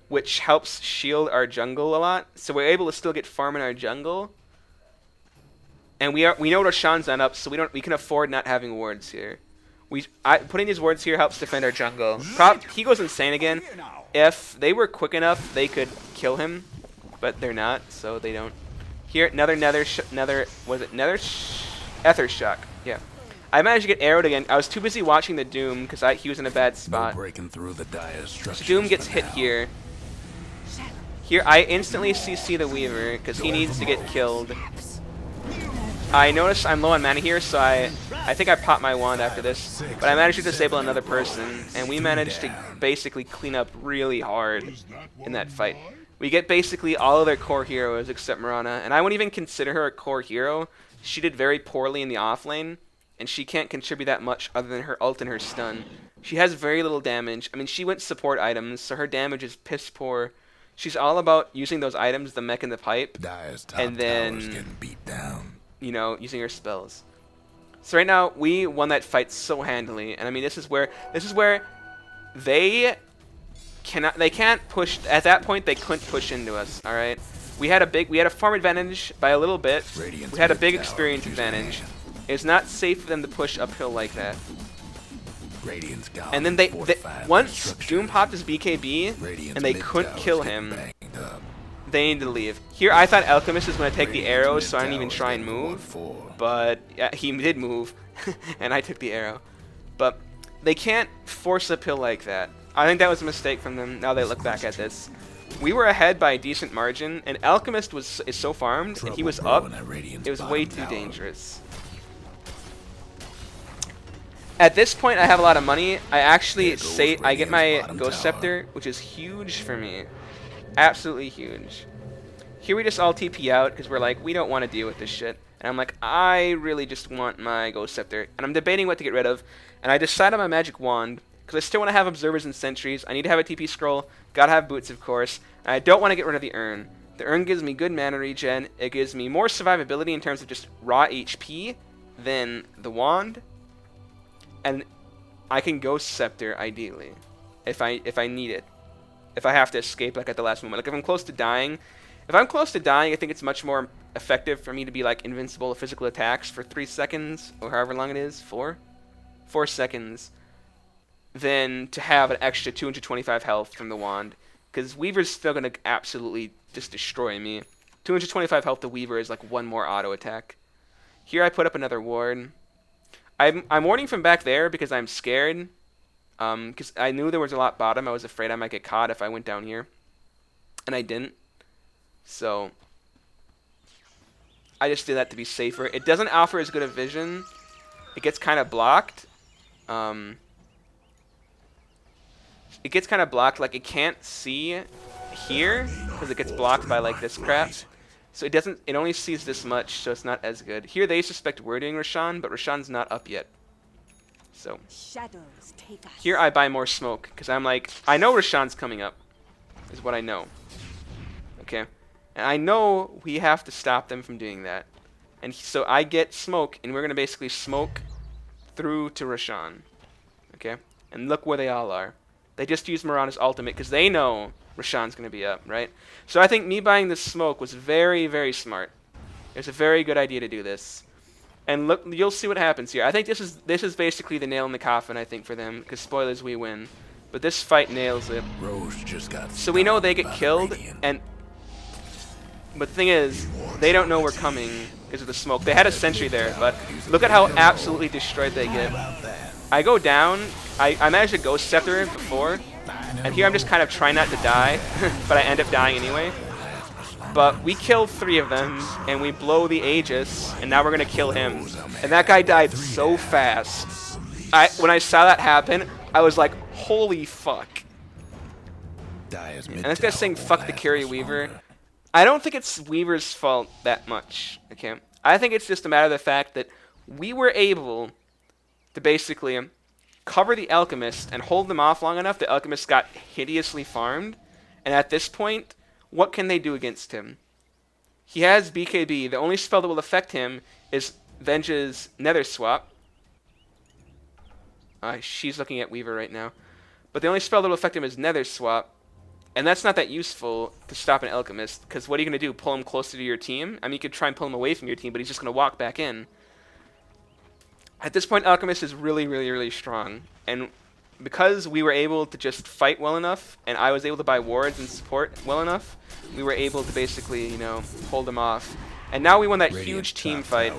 which helps shield our jungle a lot. So we're able to still get farm in our jungle. And we know Roshan's not up, so we can afford not having wards here. Putting these wards here helps defend our jungle. He goes insane again. If they were quick enough, they could kill him, but they're not, so they don't. Here, another Ether Shock. Yeah, I managed to get arrowed again. I was too busy watching the Doom because he was in a bad spot. Breaking through the dire so Doom gets hit here. Here, I instantly CC the Weaver because he needs to get killed. I noticed I'm low on mana here, so I think I popped my wand after this, but I managed to disable another person, and we managed to basically clean up really hard in that fight. We get basically all of their core heroes except Mirana, and I wouldn't even consider her a core hero. She did very poorly in the offlane, and she can't contribute that much other than her ult and her stun. She has very little damage. I mean, she went support items, so her damage is piss poor. She's all about using those items, the mech and the pipe, and then getting beat down. You know, using her spells. So right now we won that fight so handily, and I mean this is where they can't push. At that point they couldn't push into us. All right, we had a farm advantage by a little bit. We had a big experience advantage. It's not safe for them to push uphill like that. And then once Doom popped his BKB and they couldn't kill him, they need to leave. Here, I thought Alchemist was going to take the arrows, so I didn't even try and move. But yeah, he did move, and I took the arrow. But they can't force uphill like that. I think that was a mistake from them, now they look back at this. We were ahead by a decent margin, and Alchemist is so farmed, and he was up. It was way too dangerous. At this point, I have a lot of money. I actually say I get Radiant's my bottom Ghost tower. Scepter, which is huge for me. Absolutely huge. Here we just all TP out because we're like, we don't want to deal with this shit. And I'm like, I really just want my Ghost Scepter. And I'm debating what to get rid of. And I decide on my Magic Wand because I still want to have Observers and Sentries. I need to have a TP Scroll. Gotta have Boots, of course. And I don't want to get rid of the Urn. The Urn gives me good mana regen. It gives me more survivability in terms of just raw HP than the Wand. And I can Ghost Scepter, ideally, if I need it. If I have to escape, like, at the last moment. Like, if I'm close to dying... If I'm close to dying, I think it's much more effective for me to be, like, invincible to physical attacks for 3 seconds, or however long it is, 4 seconds, than to have an extra 225 health from the wand. Because Weaver's still going to absolutely just destroy me. 225 health to Weaver is, like, 1 more auto attack. Here I put up another ward. I'm warding from back there because I'm scared. Because I knew there was a lot bottom. I was afraid I might get caught if I went down here. And I didn't. So, I just did that to be safer. It doesn't offer as good a vision. It gets kind of blocked. It gets kind of blocked. Like, it can't see here because it gets blocked by, like, this crap. So it doesn't. It only sees this much, so it's not as good. Here they suspect we're doing Roshan, but Roshan's not up yet. So Shadows take us. here I buy more smoke because I'm like, I know Roshan's coming up, is what I know. Okay, and I know we have to stop them from doing that, and so I get smoke, and we're gonna basically smoke through to Roshan. Okay, and look where they all are. They just used Mirana's ultimate because they know Roshan's going to be up, right? So I think me buying this smoke was very, very smart. It was a very good idea to do this. And look, you'll see what happens here. I think this is basically the nail in the coffin, I think, for them. Because spoilers, we win. But this fight nails it. Rose just got So we know they get stunned by the killed, Radiant. but the thing is, they don't know we're coming because of the smoke. They had a sentry there, but look at how absolutely destroyed they get. I go down. I managed to Ghost Scepter before, and here I'm just kind of trying not to die, but I end up dying anyway. But we kill 3 of them, and we blow the Aegis, and now we're going to kill him. And that guy died so fast. When I saw that happen, I was like, holy fuck. And this guy's saying fuck the carry Weaver. I don't think it's Weaver's fault that much, okay? I think it's just a matter of the fact that we were able to basically cover the Alchemist and hold them off long enough. The Alchemist got hideously farmed, and at this point, what can they do against him? He has BKB. The only spell that will affect him is Venge's Nether Swap. She's looking at Weaver right now. But the only spell that will affect him is Nether Swap. And that's not that useful to stop an Alchemist, because what are you going to do? Pull him closer to your team? I mean, you could try and pull him away from your team, but he's just going to walk back in. At this point, Alchemist is really, really, really strong. And because we were able to just fight well enough, and I was able to buy wards and support well enough, we were able to basically, you know, hold them off. And now we won that huge team fight.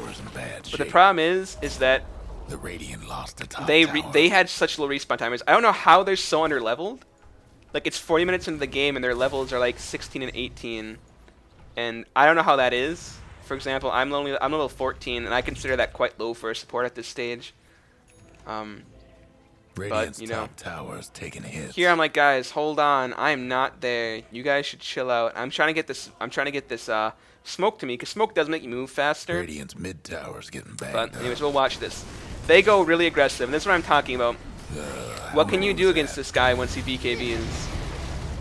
But the problem is that the Radiant lost the top they tower. had such low respawn timers. I don't know how they're so under-leveled. Like, it's 40 minutes into the game, and their levels are like 16 and 18. And I don't know how that is. For example, I'm level 14, and I consider that quite low for a support at this stage. Radiant's you know, top tower's taking hits. Here I'm like, guys, hold on. I'm not there. You guys should chill out. I'm trying to get this. Smoke to me, because smoke does make you move faster. Radiant's mid tower's getting banged But up. anyways, we'll watch this. They go really aggressive, and this is what I'm talking about. What can you do against this guy once he BKBs?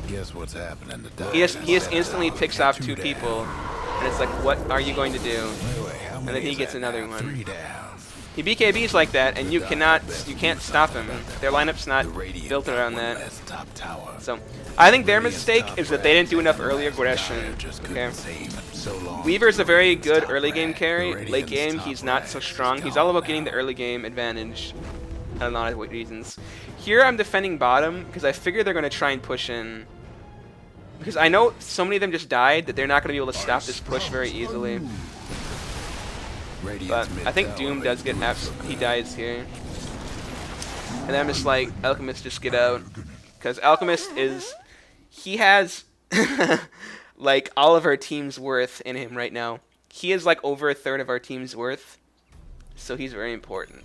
Guess what's happening to He just instantly picks off 2 people, and it's like, what are you going to do? And then he gets another one. 3 down. He BKBs like that, and you can't stop him. Their lineup's not The Radiant built around got one that. less top tower. So, I think their mistake is that they didn't do enough early aggression. Just Okay. couldn't save him so long. Weaver's a very good Top early game rank. carry. The Late Radiant's game, top he's not rank so is strong. He's gone all about getting now. the early game advantage. I don't know what reasons. Here I'm defending bottom because I figure they're going to try and push in. Because I know so many of them just died that they're not going to be able to stop this push very easily. Radiant's But mid I think tower Doom does get is he dies here. And I'm just like, Alchemist, just get out. Because Alchemist he has like all of our team's worth in him right now. He is like over 1/3 of our team's worth. So he's very important.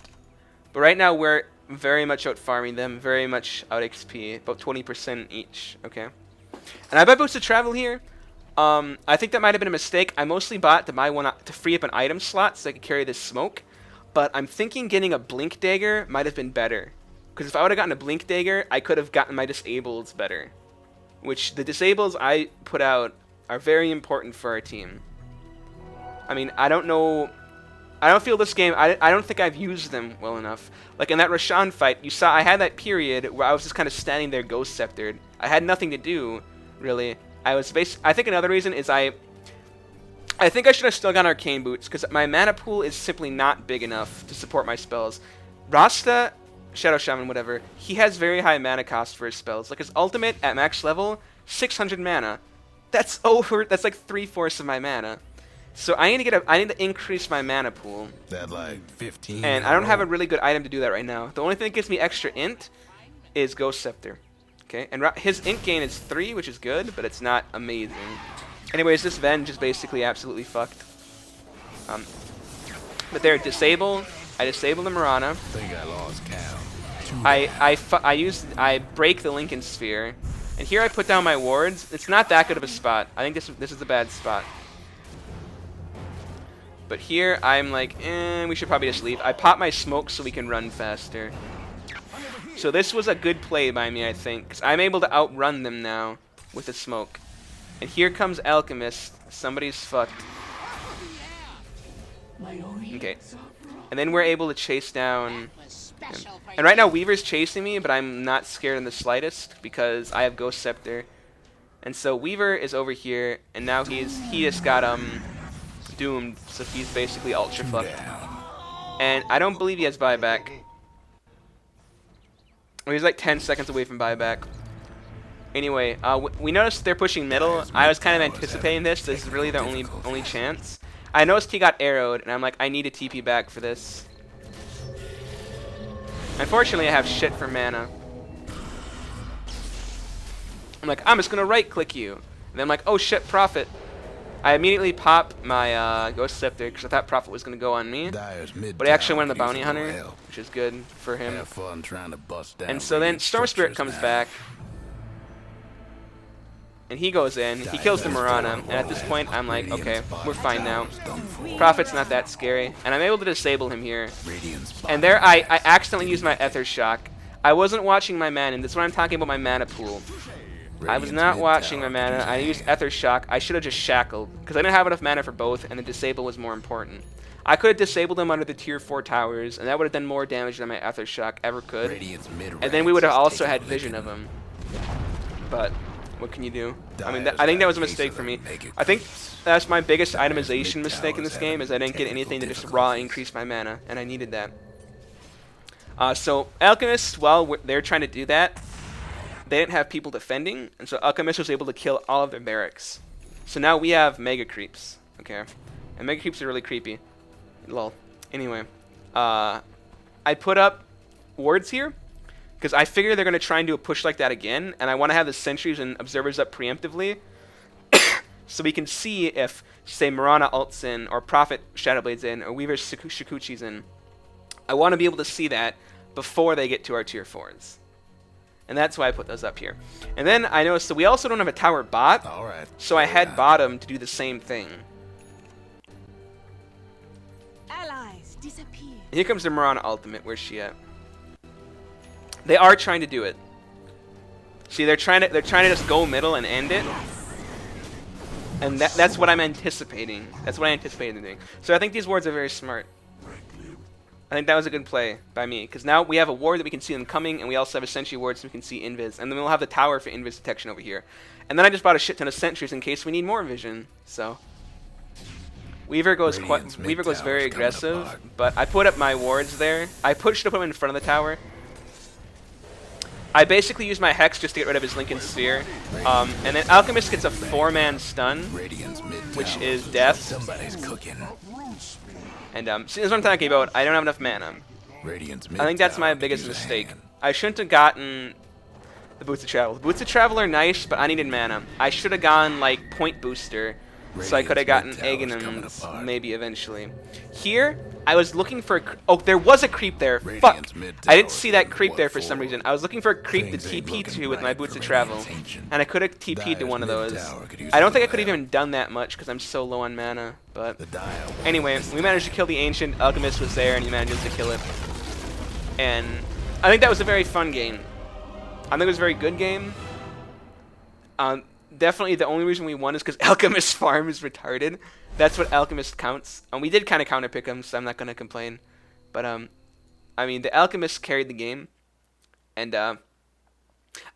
But right now we're very much out farming them, very much out XP, about 20% each. Okay. And I buy boosted travel here. I think that might have been a mistake. I mostly bought to buy one to free up an item slot so I could carry this smoke. But I'm thinking getting a blink dagger might have been better. Because if I would have gotten a blink dagger, I could have gotten my disables better. Which the disables I put out are very important for our team. I mean, I don't know. I don't feel this game. I don't think I've used them well enough. Like in that Roshan fight, you saw I had that period where I was just kind of standing there ghost sceptered. I had nothing to do, really. I think another reason is I think I should have still gotten arcane boots because my mana pool is simply not big enough to support my spells. Rasta, Shadow Shaman, whatever, he has very high mana cost for his spells. Like his ultimate at max level, 600 mana. That's like 3/4 of my mana. So I need to increase my mana pool. That like 15. And I don't have a really good item to do that right now. The only thing that gives me extra int is Ghost Scepter. Okay, and his int gain is 3, which is good, but it's not amazing. Anyways, this Venge is basically absolutely fucked. But they're disabled. I disable the Mirana. I think I lost count. I break the Lincoln Sphere, and here I put down my wards. It's not that good of a spot. I think this is a bad spot. But here I'm like, we should probably just leave. I pop my smoke so we can run faster. So this was a good play by me, I think, because I'm able to outrun them now with the smoke. And here comes Alchemist. Somebody's fucked. Okay. And then we're able to chase down him. And right now Weaver's chasing me, but I'm not scared in the slightest because I have Ghost Scepter. And so Weaver is over here, and now he just got doomed, so he's basically ultra fucked. And I don't believe he has buyback. He's like 10 seconds away from buyback. Anyway, we noticed they're pushing middle. I was kind of anticipating this. This is really their only chance. I noticed he got arrowed, and I'm like, I need a TP back for this. Unfortunately, I have shit for mana. I'm like, I'm just gonna right-click you. And then I'm like, oh shit, Prophet. I immediately pop my Ghost Scepter because I thought Prophet was gonna go on me. But he actually went on the Bounty Hunter, which is good for him. Have fun trying to bust down. And so then Storm Spirit comes back. And he goes in, he kills the Mirana, and at this point I'm like, okay, we're fine now. Prophet's not that scary, and I'm able to disable him here. And there I accidentally used my Ether Shock. I wasn't watching my mana, and that's what I'm talking about, my mana pool. I was not watching my mana, I used Ether Shock. I should have just Shackled, because I didn't have enough mana for both, and the Disable was more important. I could have disabled him under the tier 4 towers, and that would have done more damage than my Ether Shock ever could. And then we would have also had vision of him. But what can you do? I mean, I think that was a mistake for me. I think that's my biggest itemization mistake in this game, is I didn't get anything to just raw increase my mana, and I needed that. So Alchemist, while they're trying to do that, they didn't have people defending, and so Alchemist was able to kill all of their barracks. So now we have Mega Creeps, okay? And Mega Creeps are really creepy. Lol. Anyway, I put up wards here, because I figure they're going to try and do a push like that again, and I want to have the sentries and observers up preemptively, so we can see if, say, Mirana ults in, or Prophet Shadowblade's in, or Weaver Shikuchi's in. I want to be able to see that before they get to our tier 4s. And that's why I put those up here. And then I noticed that we also don't have a tower bot, so I had bottom to do the same thing. Allies disappear. And here comes the Mirana ultimate. Where's she at? They are trying to do it. See, they're trying to just go middle and end it. And that's what I'm anticipating. That's what I anticipated them doing. So I think these wards are very smart. I think that was a good play by me, because now we have a ward that we can see them coming, and we also have a sentry ward so we can see invis, and then we'll have the tower for invis detection over here. And then I just bought a shit ton of sentries in case we need more vision. So Weaver goes very aggressive, but I put up my wards there. I should have put him in front of the tower. I basically used my Hex just to get rid of his Lincoln Sphere. And then Alchemist gets a 4-man stun, which is death. Somebody's cooking. And see, that's what I'm talking about. I don't have enough mana. I think that's my biggest mistake. I shouldn't have gotten the Boots of Travel. The Boots of Travel are nice, but I needed mana. I should have gone like Point Booster, So I could have Radiant's gotten mid tower's coming Aghanim's apart. maybe eventually. Here, I was looking for oh, there was a creep there. Fuck! Radiant's mid I didn't tower's see that under creep what there for some for? reason. I was looking for a creep to Things ain't TP looking to with my bright boots for of travel. Radiant's ancient. And I could have TP'd to Dire's one of mid those. tower could use I a don't think I little could have help. even done that much because I'm so low on mana. But The Dire won't anyway, this we managed to kill the Ancient. Alchemist was there and he manages to kill it. And I think that was a very fun game. I think it was a very good game. Definitely the only reason we won is because Alchemist farm is retarded. That's what Alchemist counts. And we did kind of counter pick him, so I'm not going to complain. But, I mean, the Alchemist carried the game. And, I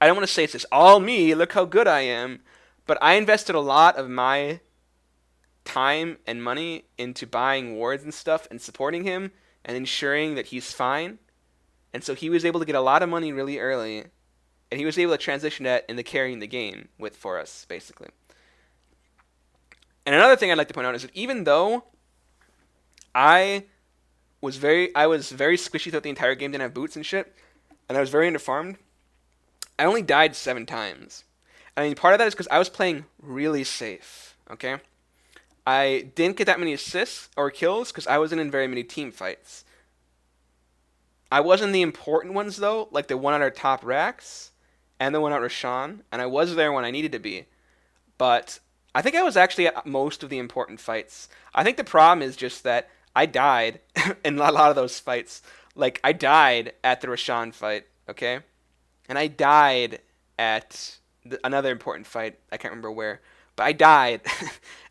don't want to say it's just all me, look how good I am. But I invested a lot of my time and money into buying wards and stuff and supporting him and ensuring that he's fine. And so he was able to get a lot of money really early. And he was able to transition that into carrying the game for us, basically. And another thing I'd like to point out is that even though I was very squishy throughout the entire game, didn't have boots and shit, and I was very underfarmed, I only died 7 times. I mean, part of that is because I was playing really safe, okay? I didn't get that many assists or kills because I wasn't in very many team fights. I was in the important ones, though, like the one at our top racks and the one at Rashawn, and I was there when I needed to be. But I think I was actually at most of the important fights. I think the problem is just that I died in a lot of those fights. Like, I died at the Rashawn fight, okay? And I died at another important fight. I can't remember where. But I died.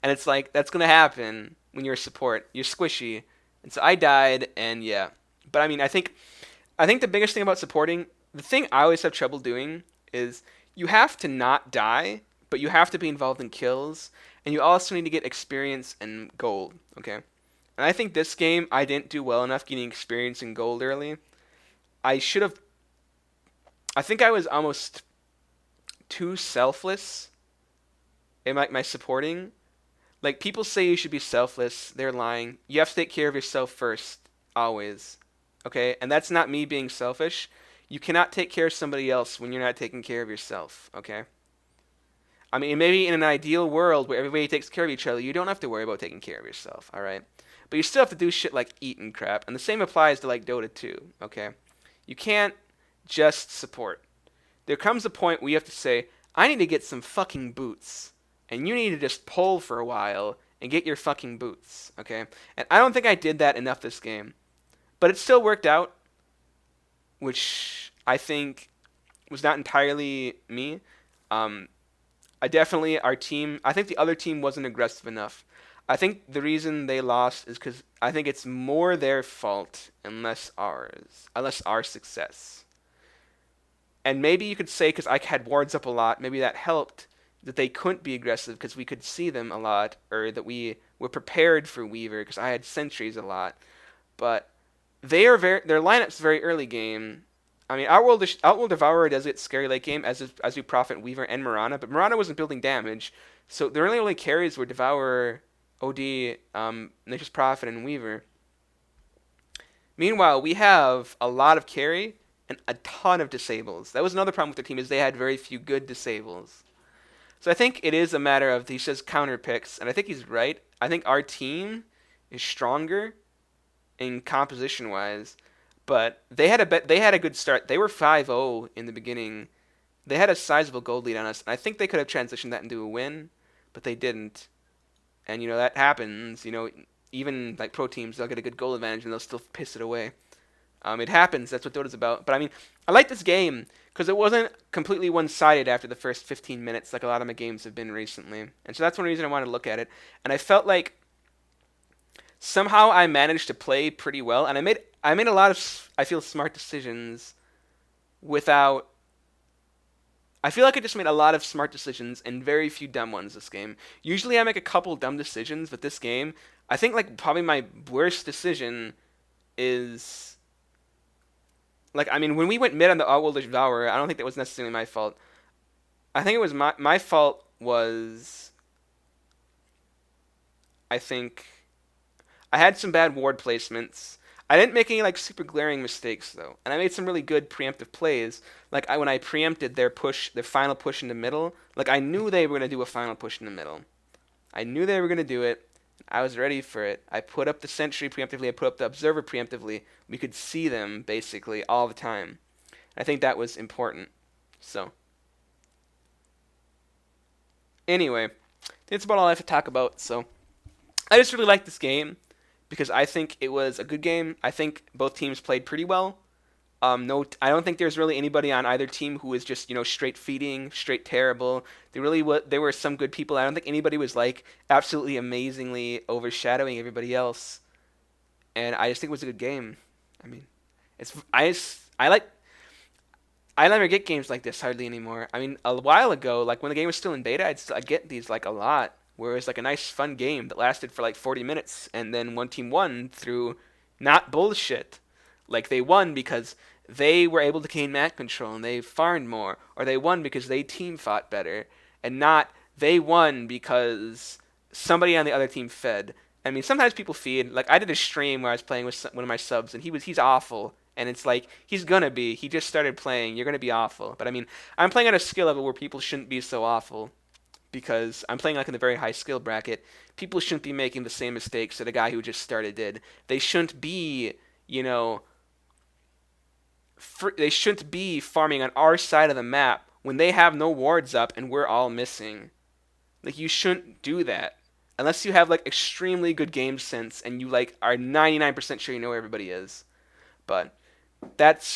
And it's like, that's going to happen when you're a support. You're squishy. And so I died, and yeah. But I mean, I think the biggest thing about supporting, the thing I always have trouble doing is you have to not die, but you have to be involved in kills, and you also need to get experience and gold, okay? And I think this game, I didn't do well enough getting experience and gold early. I think I was almost too selfless in my supporting. Like, people say you should be selfless. They're lying. You have to take care of yourself first, always, okay? And that's not me being selfish. You cannot take care of somebody else when you're not taking care of yourself, okay? I mean, maybe in an ideal world where everybody takes care of each other, you don't have to worry about taking care of yourself, all right? But you still have to do shit like eat and crap. And the same applies to, like, Dota 2, okay? You can't just support. There comes a point where you have to say, I need to get some fucking boots. And you need to just pull for a while and get your fucking boots, okay? And I don't think I did that enough this game. But it still worked out, which I think was not entirely me. I think the other team wasn't aggressive enough. I think the reason they lost is because I think it's more their fault and less ours, less our success. And maybe you could say because I had wards up a lot, maybe that helped that they couldn't be aggressive because we could see them a lot, or that we were prepared for Weaver because I had sentries a lot. But their lineup's very early game. I mean, Outworld Devourer does get scary late game, as do Prophet, Weaver, and Mirana, but Mirana wasn't building damage, so the only carries were Devourer, OD, Nature's Prophet, and Weaver. Meanwhile, we have a lot of carry and a ton of disables. That was another problem with their team, is they had very few good disables. So I think it is a matter of, he says counter picks, and I think he's right. I think our team is stronger in composition wise, but they had a good start. They were 5-0 in the beginning. They had a sizable gold lead on us, and I think they could have transitioned that into a win, but they didn't. And that happens. Even like pro teams, they'll get a good goal advantage and they'll still piss it away. It happens. That's what Dota's about. But I mean, I like this game because it wasn't completely one-sided after the first 15 minutes like a lot of my games have been recently. And so that's one reason I wanted to look at it. And I felt like somehow I managed to play pretty well, and I made a lot of, I feel, smart decisions without. I feel like I just made a lot of smart decisions and very few dumb ones this game. Usually I make a couple dumb decisions, but this game, I think like probably my worst decision is, like, I mean, when we went mid on the Outworld Devourer, I don't think that was necessarily my fault. I think it was my fault was, I think, I had some bad ward placements. I didn't make any like super glaring mistakes though, and I made some really good preemptive plays. Like when I preempted their final push in the middle, like I knew they were gonna do a final push in the middle. I knew they were going to do it. I was ready for it. I put up the sentry preemptively. I put up the observer preemptively. We could see them basically all the time. I think that was important. So, anyway, that's about all I have to talk about. So, I just really like this game because I think it was a good game. I think both teams played pretty well. No, I don't think there's really anybody on either team who was just straight feeding, straight terrible. There were some good people. I don't think anybody was like absolutely amazingly overshadowing everybody else. And I just think it was a good game. I mean, I never get games like this hardly anymore. I mean, a while ago, like when the game was still in beta, I'd get these like a lot, where it was like a nice fun game that lasted for like 40 minutes, and then one team won through not bullshit. Like they won because they were able to gain map control and they farmed more, or they won because they team fought better, and not they won because somebody on the other team fed. I mean, sometimes people feed. Like I did a stream where I was playing with one of my subs, and he's awful. And it's like, he's gonna be. He just started playing. You're gonna be awful. But I mean, I'm playing at a skill level where people shouldn't be so awful. Because I'm playing like in the very high skill bracket. People shouldn't be making the same mistakes that a guy who just started did. They shouldn't be, they shouldn't be farming on our side of the map when they have no wards up and we're all missing. Like, you shouldn't do that. Unless you have like extremely good game sense and you like are 99% sure you know where everybody is. But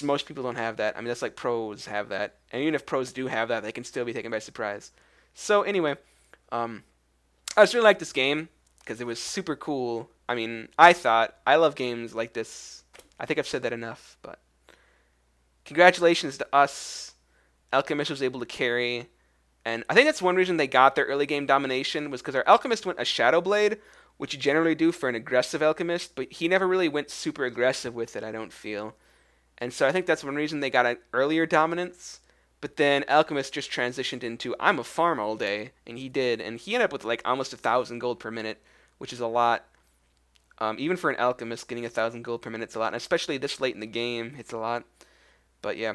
most people don't have that. I mean, that's like pros have that, and even if pros do have that, they can still be taken by surprise. So anyway, I just really liked this game because it was super cool. I mean, I love games like this. I think I've said that enough, but congratulations to us. Alchemist was able to carry, and I think that's one reason they got their early game domination was because our Alchemist went a Shadow Blade, which you generally do for an aggressive Alchemist, but he never really went super aggressive with it, I don't feel. And so I think that's one reason they got an earlier dominance. But then Alchemist just transitioned into, I'm a farm all day. And he did. And he ended up with like almost 1,000 gold per minute, which is a lot. Even for an Alchemist, getting 1,000 gold per minute is a lot. And especially this late in the game, it's a lot. But yeah.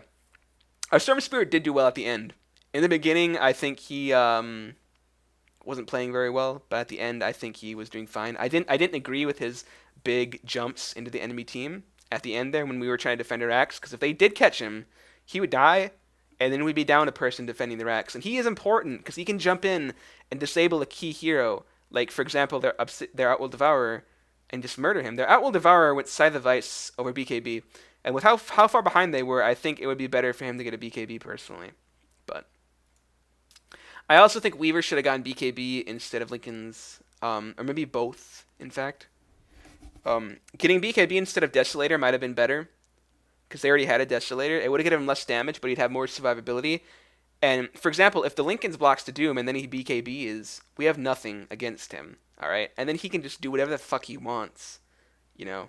Our Storm Spirit did do well at the end. In the beginning, I think he wasn't playing very well. But at the end, I think he was doing fine. I didn't agree with his big jumps into the enemy team at the end there when we were trying to defend our axe, because if they did catch him, he would die, and then we'd be down a person defending their axe. And he is important because he can jump in and disable a key hero, like for example their Outwill Devourer, and just murder him. Their Outwill Devourer went Scythe of Vice over BKB, and with how far behind they were, I think it would be better for him to get a BKB personally. But I also think Weaver should have gotten BKB instead of Lincoln's, or maybe both, in fact. Getting BKB instead of Desolator might have been better, because they already had a Desolator. It would have given him less damage, but he'd have more survivability. And, for example, if the Lincoln's blocks to Doom and then he BKBs, we have nothing against him, alright? And then he can just do whatever the fuck he wants, At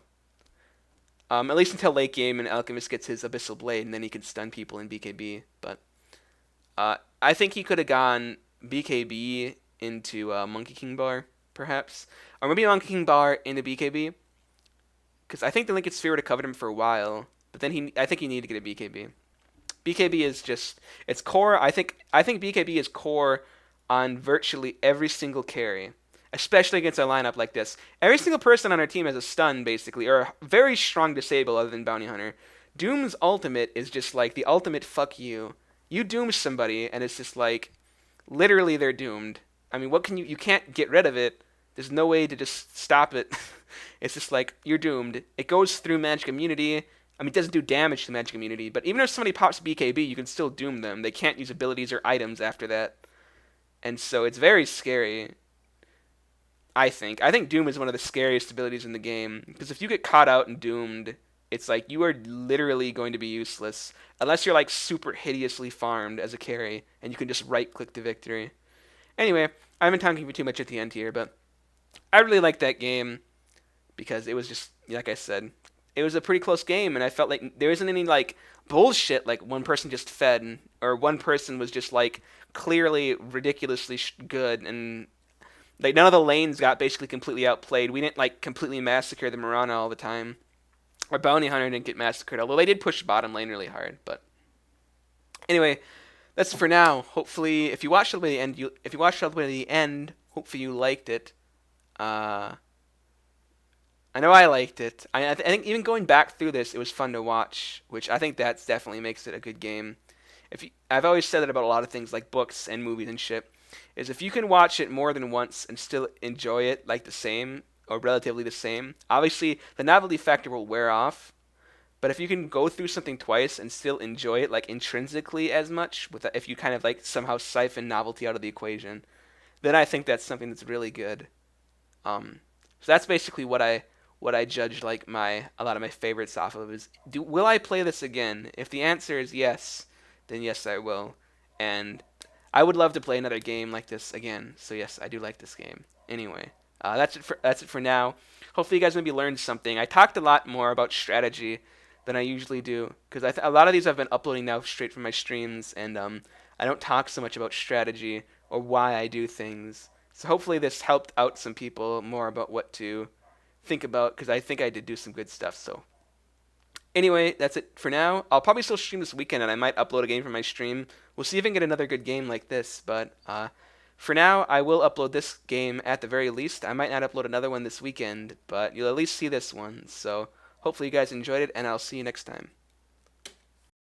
least until late game and Alchemist gets his Abyssal Blade, and then he can stun people in BKB. But I think he could have gone BKB into Monkey King Bar, perhaps. Or maybe Monkey King Bar into BKB. Because I think the Lincoln Sphere would have covered him for a while, but then I think he needed to get a BKB. BKB is just, it's core. I think BKB is core on virtually every single carry, especially against a lineup like this. Every single person on our team has a stun, basically, or a very strong disable other than Bounty Hunter. Doom's ultimate is just like the ultimate fuck you. You doom somebody, and it's just like, literally they're doomed. I mean, you can't get rid of it. There's no way to just stop it. It's just like, you're doomed. It goes through magic immunity. I mean, it doesn't do damage to magic immunity, but even if somebody pops BKB, you can still doom them. They can't use abilities or items after that. And so it's very scary, I think. I think Doom is one of the scariest abilities in the game, because if you get caught out and doomed, it's like you are literally going to be useless, unless you're like super hideously farmed as a carry, and you can just right-click to victory. Anyway, I haven't talking for too much at the end here, but I really liked that game, because it was just, like I said, it was a pretty close game, and I felt like there isn't any, like, bullshit, like one person just fed, or one person was just, like, clearly ridiculously good, and, like, none of the lanes got basically completely outplayed. We didn't, like, completely massacre the Mirana all the time. Our Bounty Hunter didn't get massacred, although they did push bottom lane really hard, but anyway, that's it for now. Hopefully, if you watched all the way to the end, Hopefully you liked it. I know I liked it. I think even going back through this, it was fun to watch, which I think that's definitely makes it a good game. I've always said that about a lot of things like books and movies and shit, is if you can watch it more than once and still enjoy it like the same or relatively the same, obviously the novelty factor will wear off. But if you can go through something twice and still enjoy it like intrinsically as much, if you kind of like somehow siphon novelty out of the equation, then I think that's something that's really good. So that's basically what I judge like a lot of my favorites off of is will I play this again? If the answer is yes, then yes I will. And I would love to play another game like this again. So yes, I do like this game. Anyway, that's it for now. Hopefully you guys maybe learned something. I talked a lot more about strategy than I usually do because a lot of these I've been uploading now straight from my streams, and I don't talk so much about strategy or why I do things. So hopefully this helped out some people more about what to think about because I think I did do some good stuff. So anyway, that's it for now. I'll probably still stream this weekend, and I might upload a game from my stream. We'll see if I can get another good game like this. But for now, I will upload this game at the very least. I might not upload another one this weekend, but you'll at least see this one. So hopefully you guys enjoyed it, and I'll see you next time.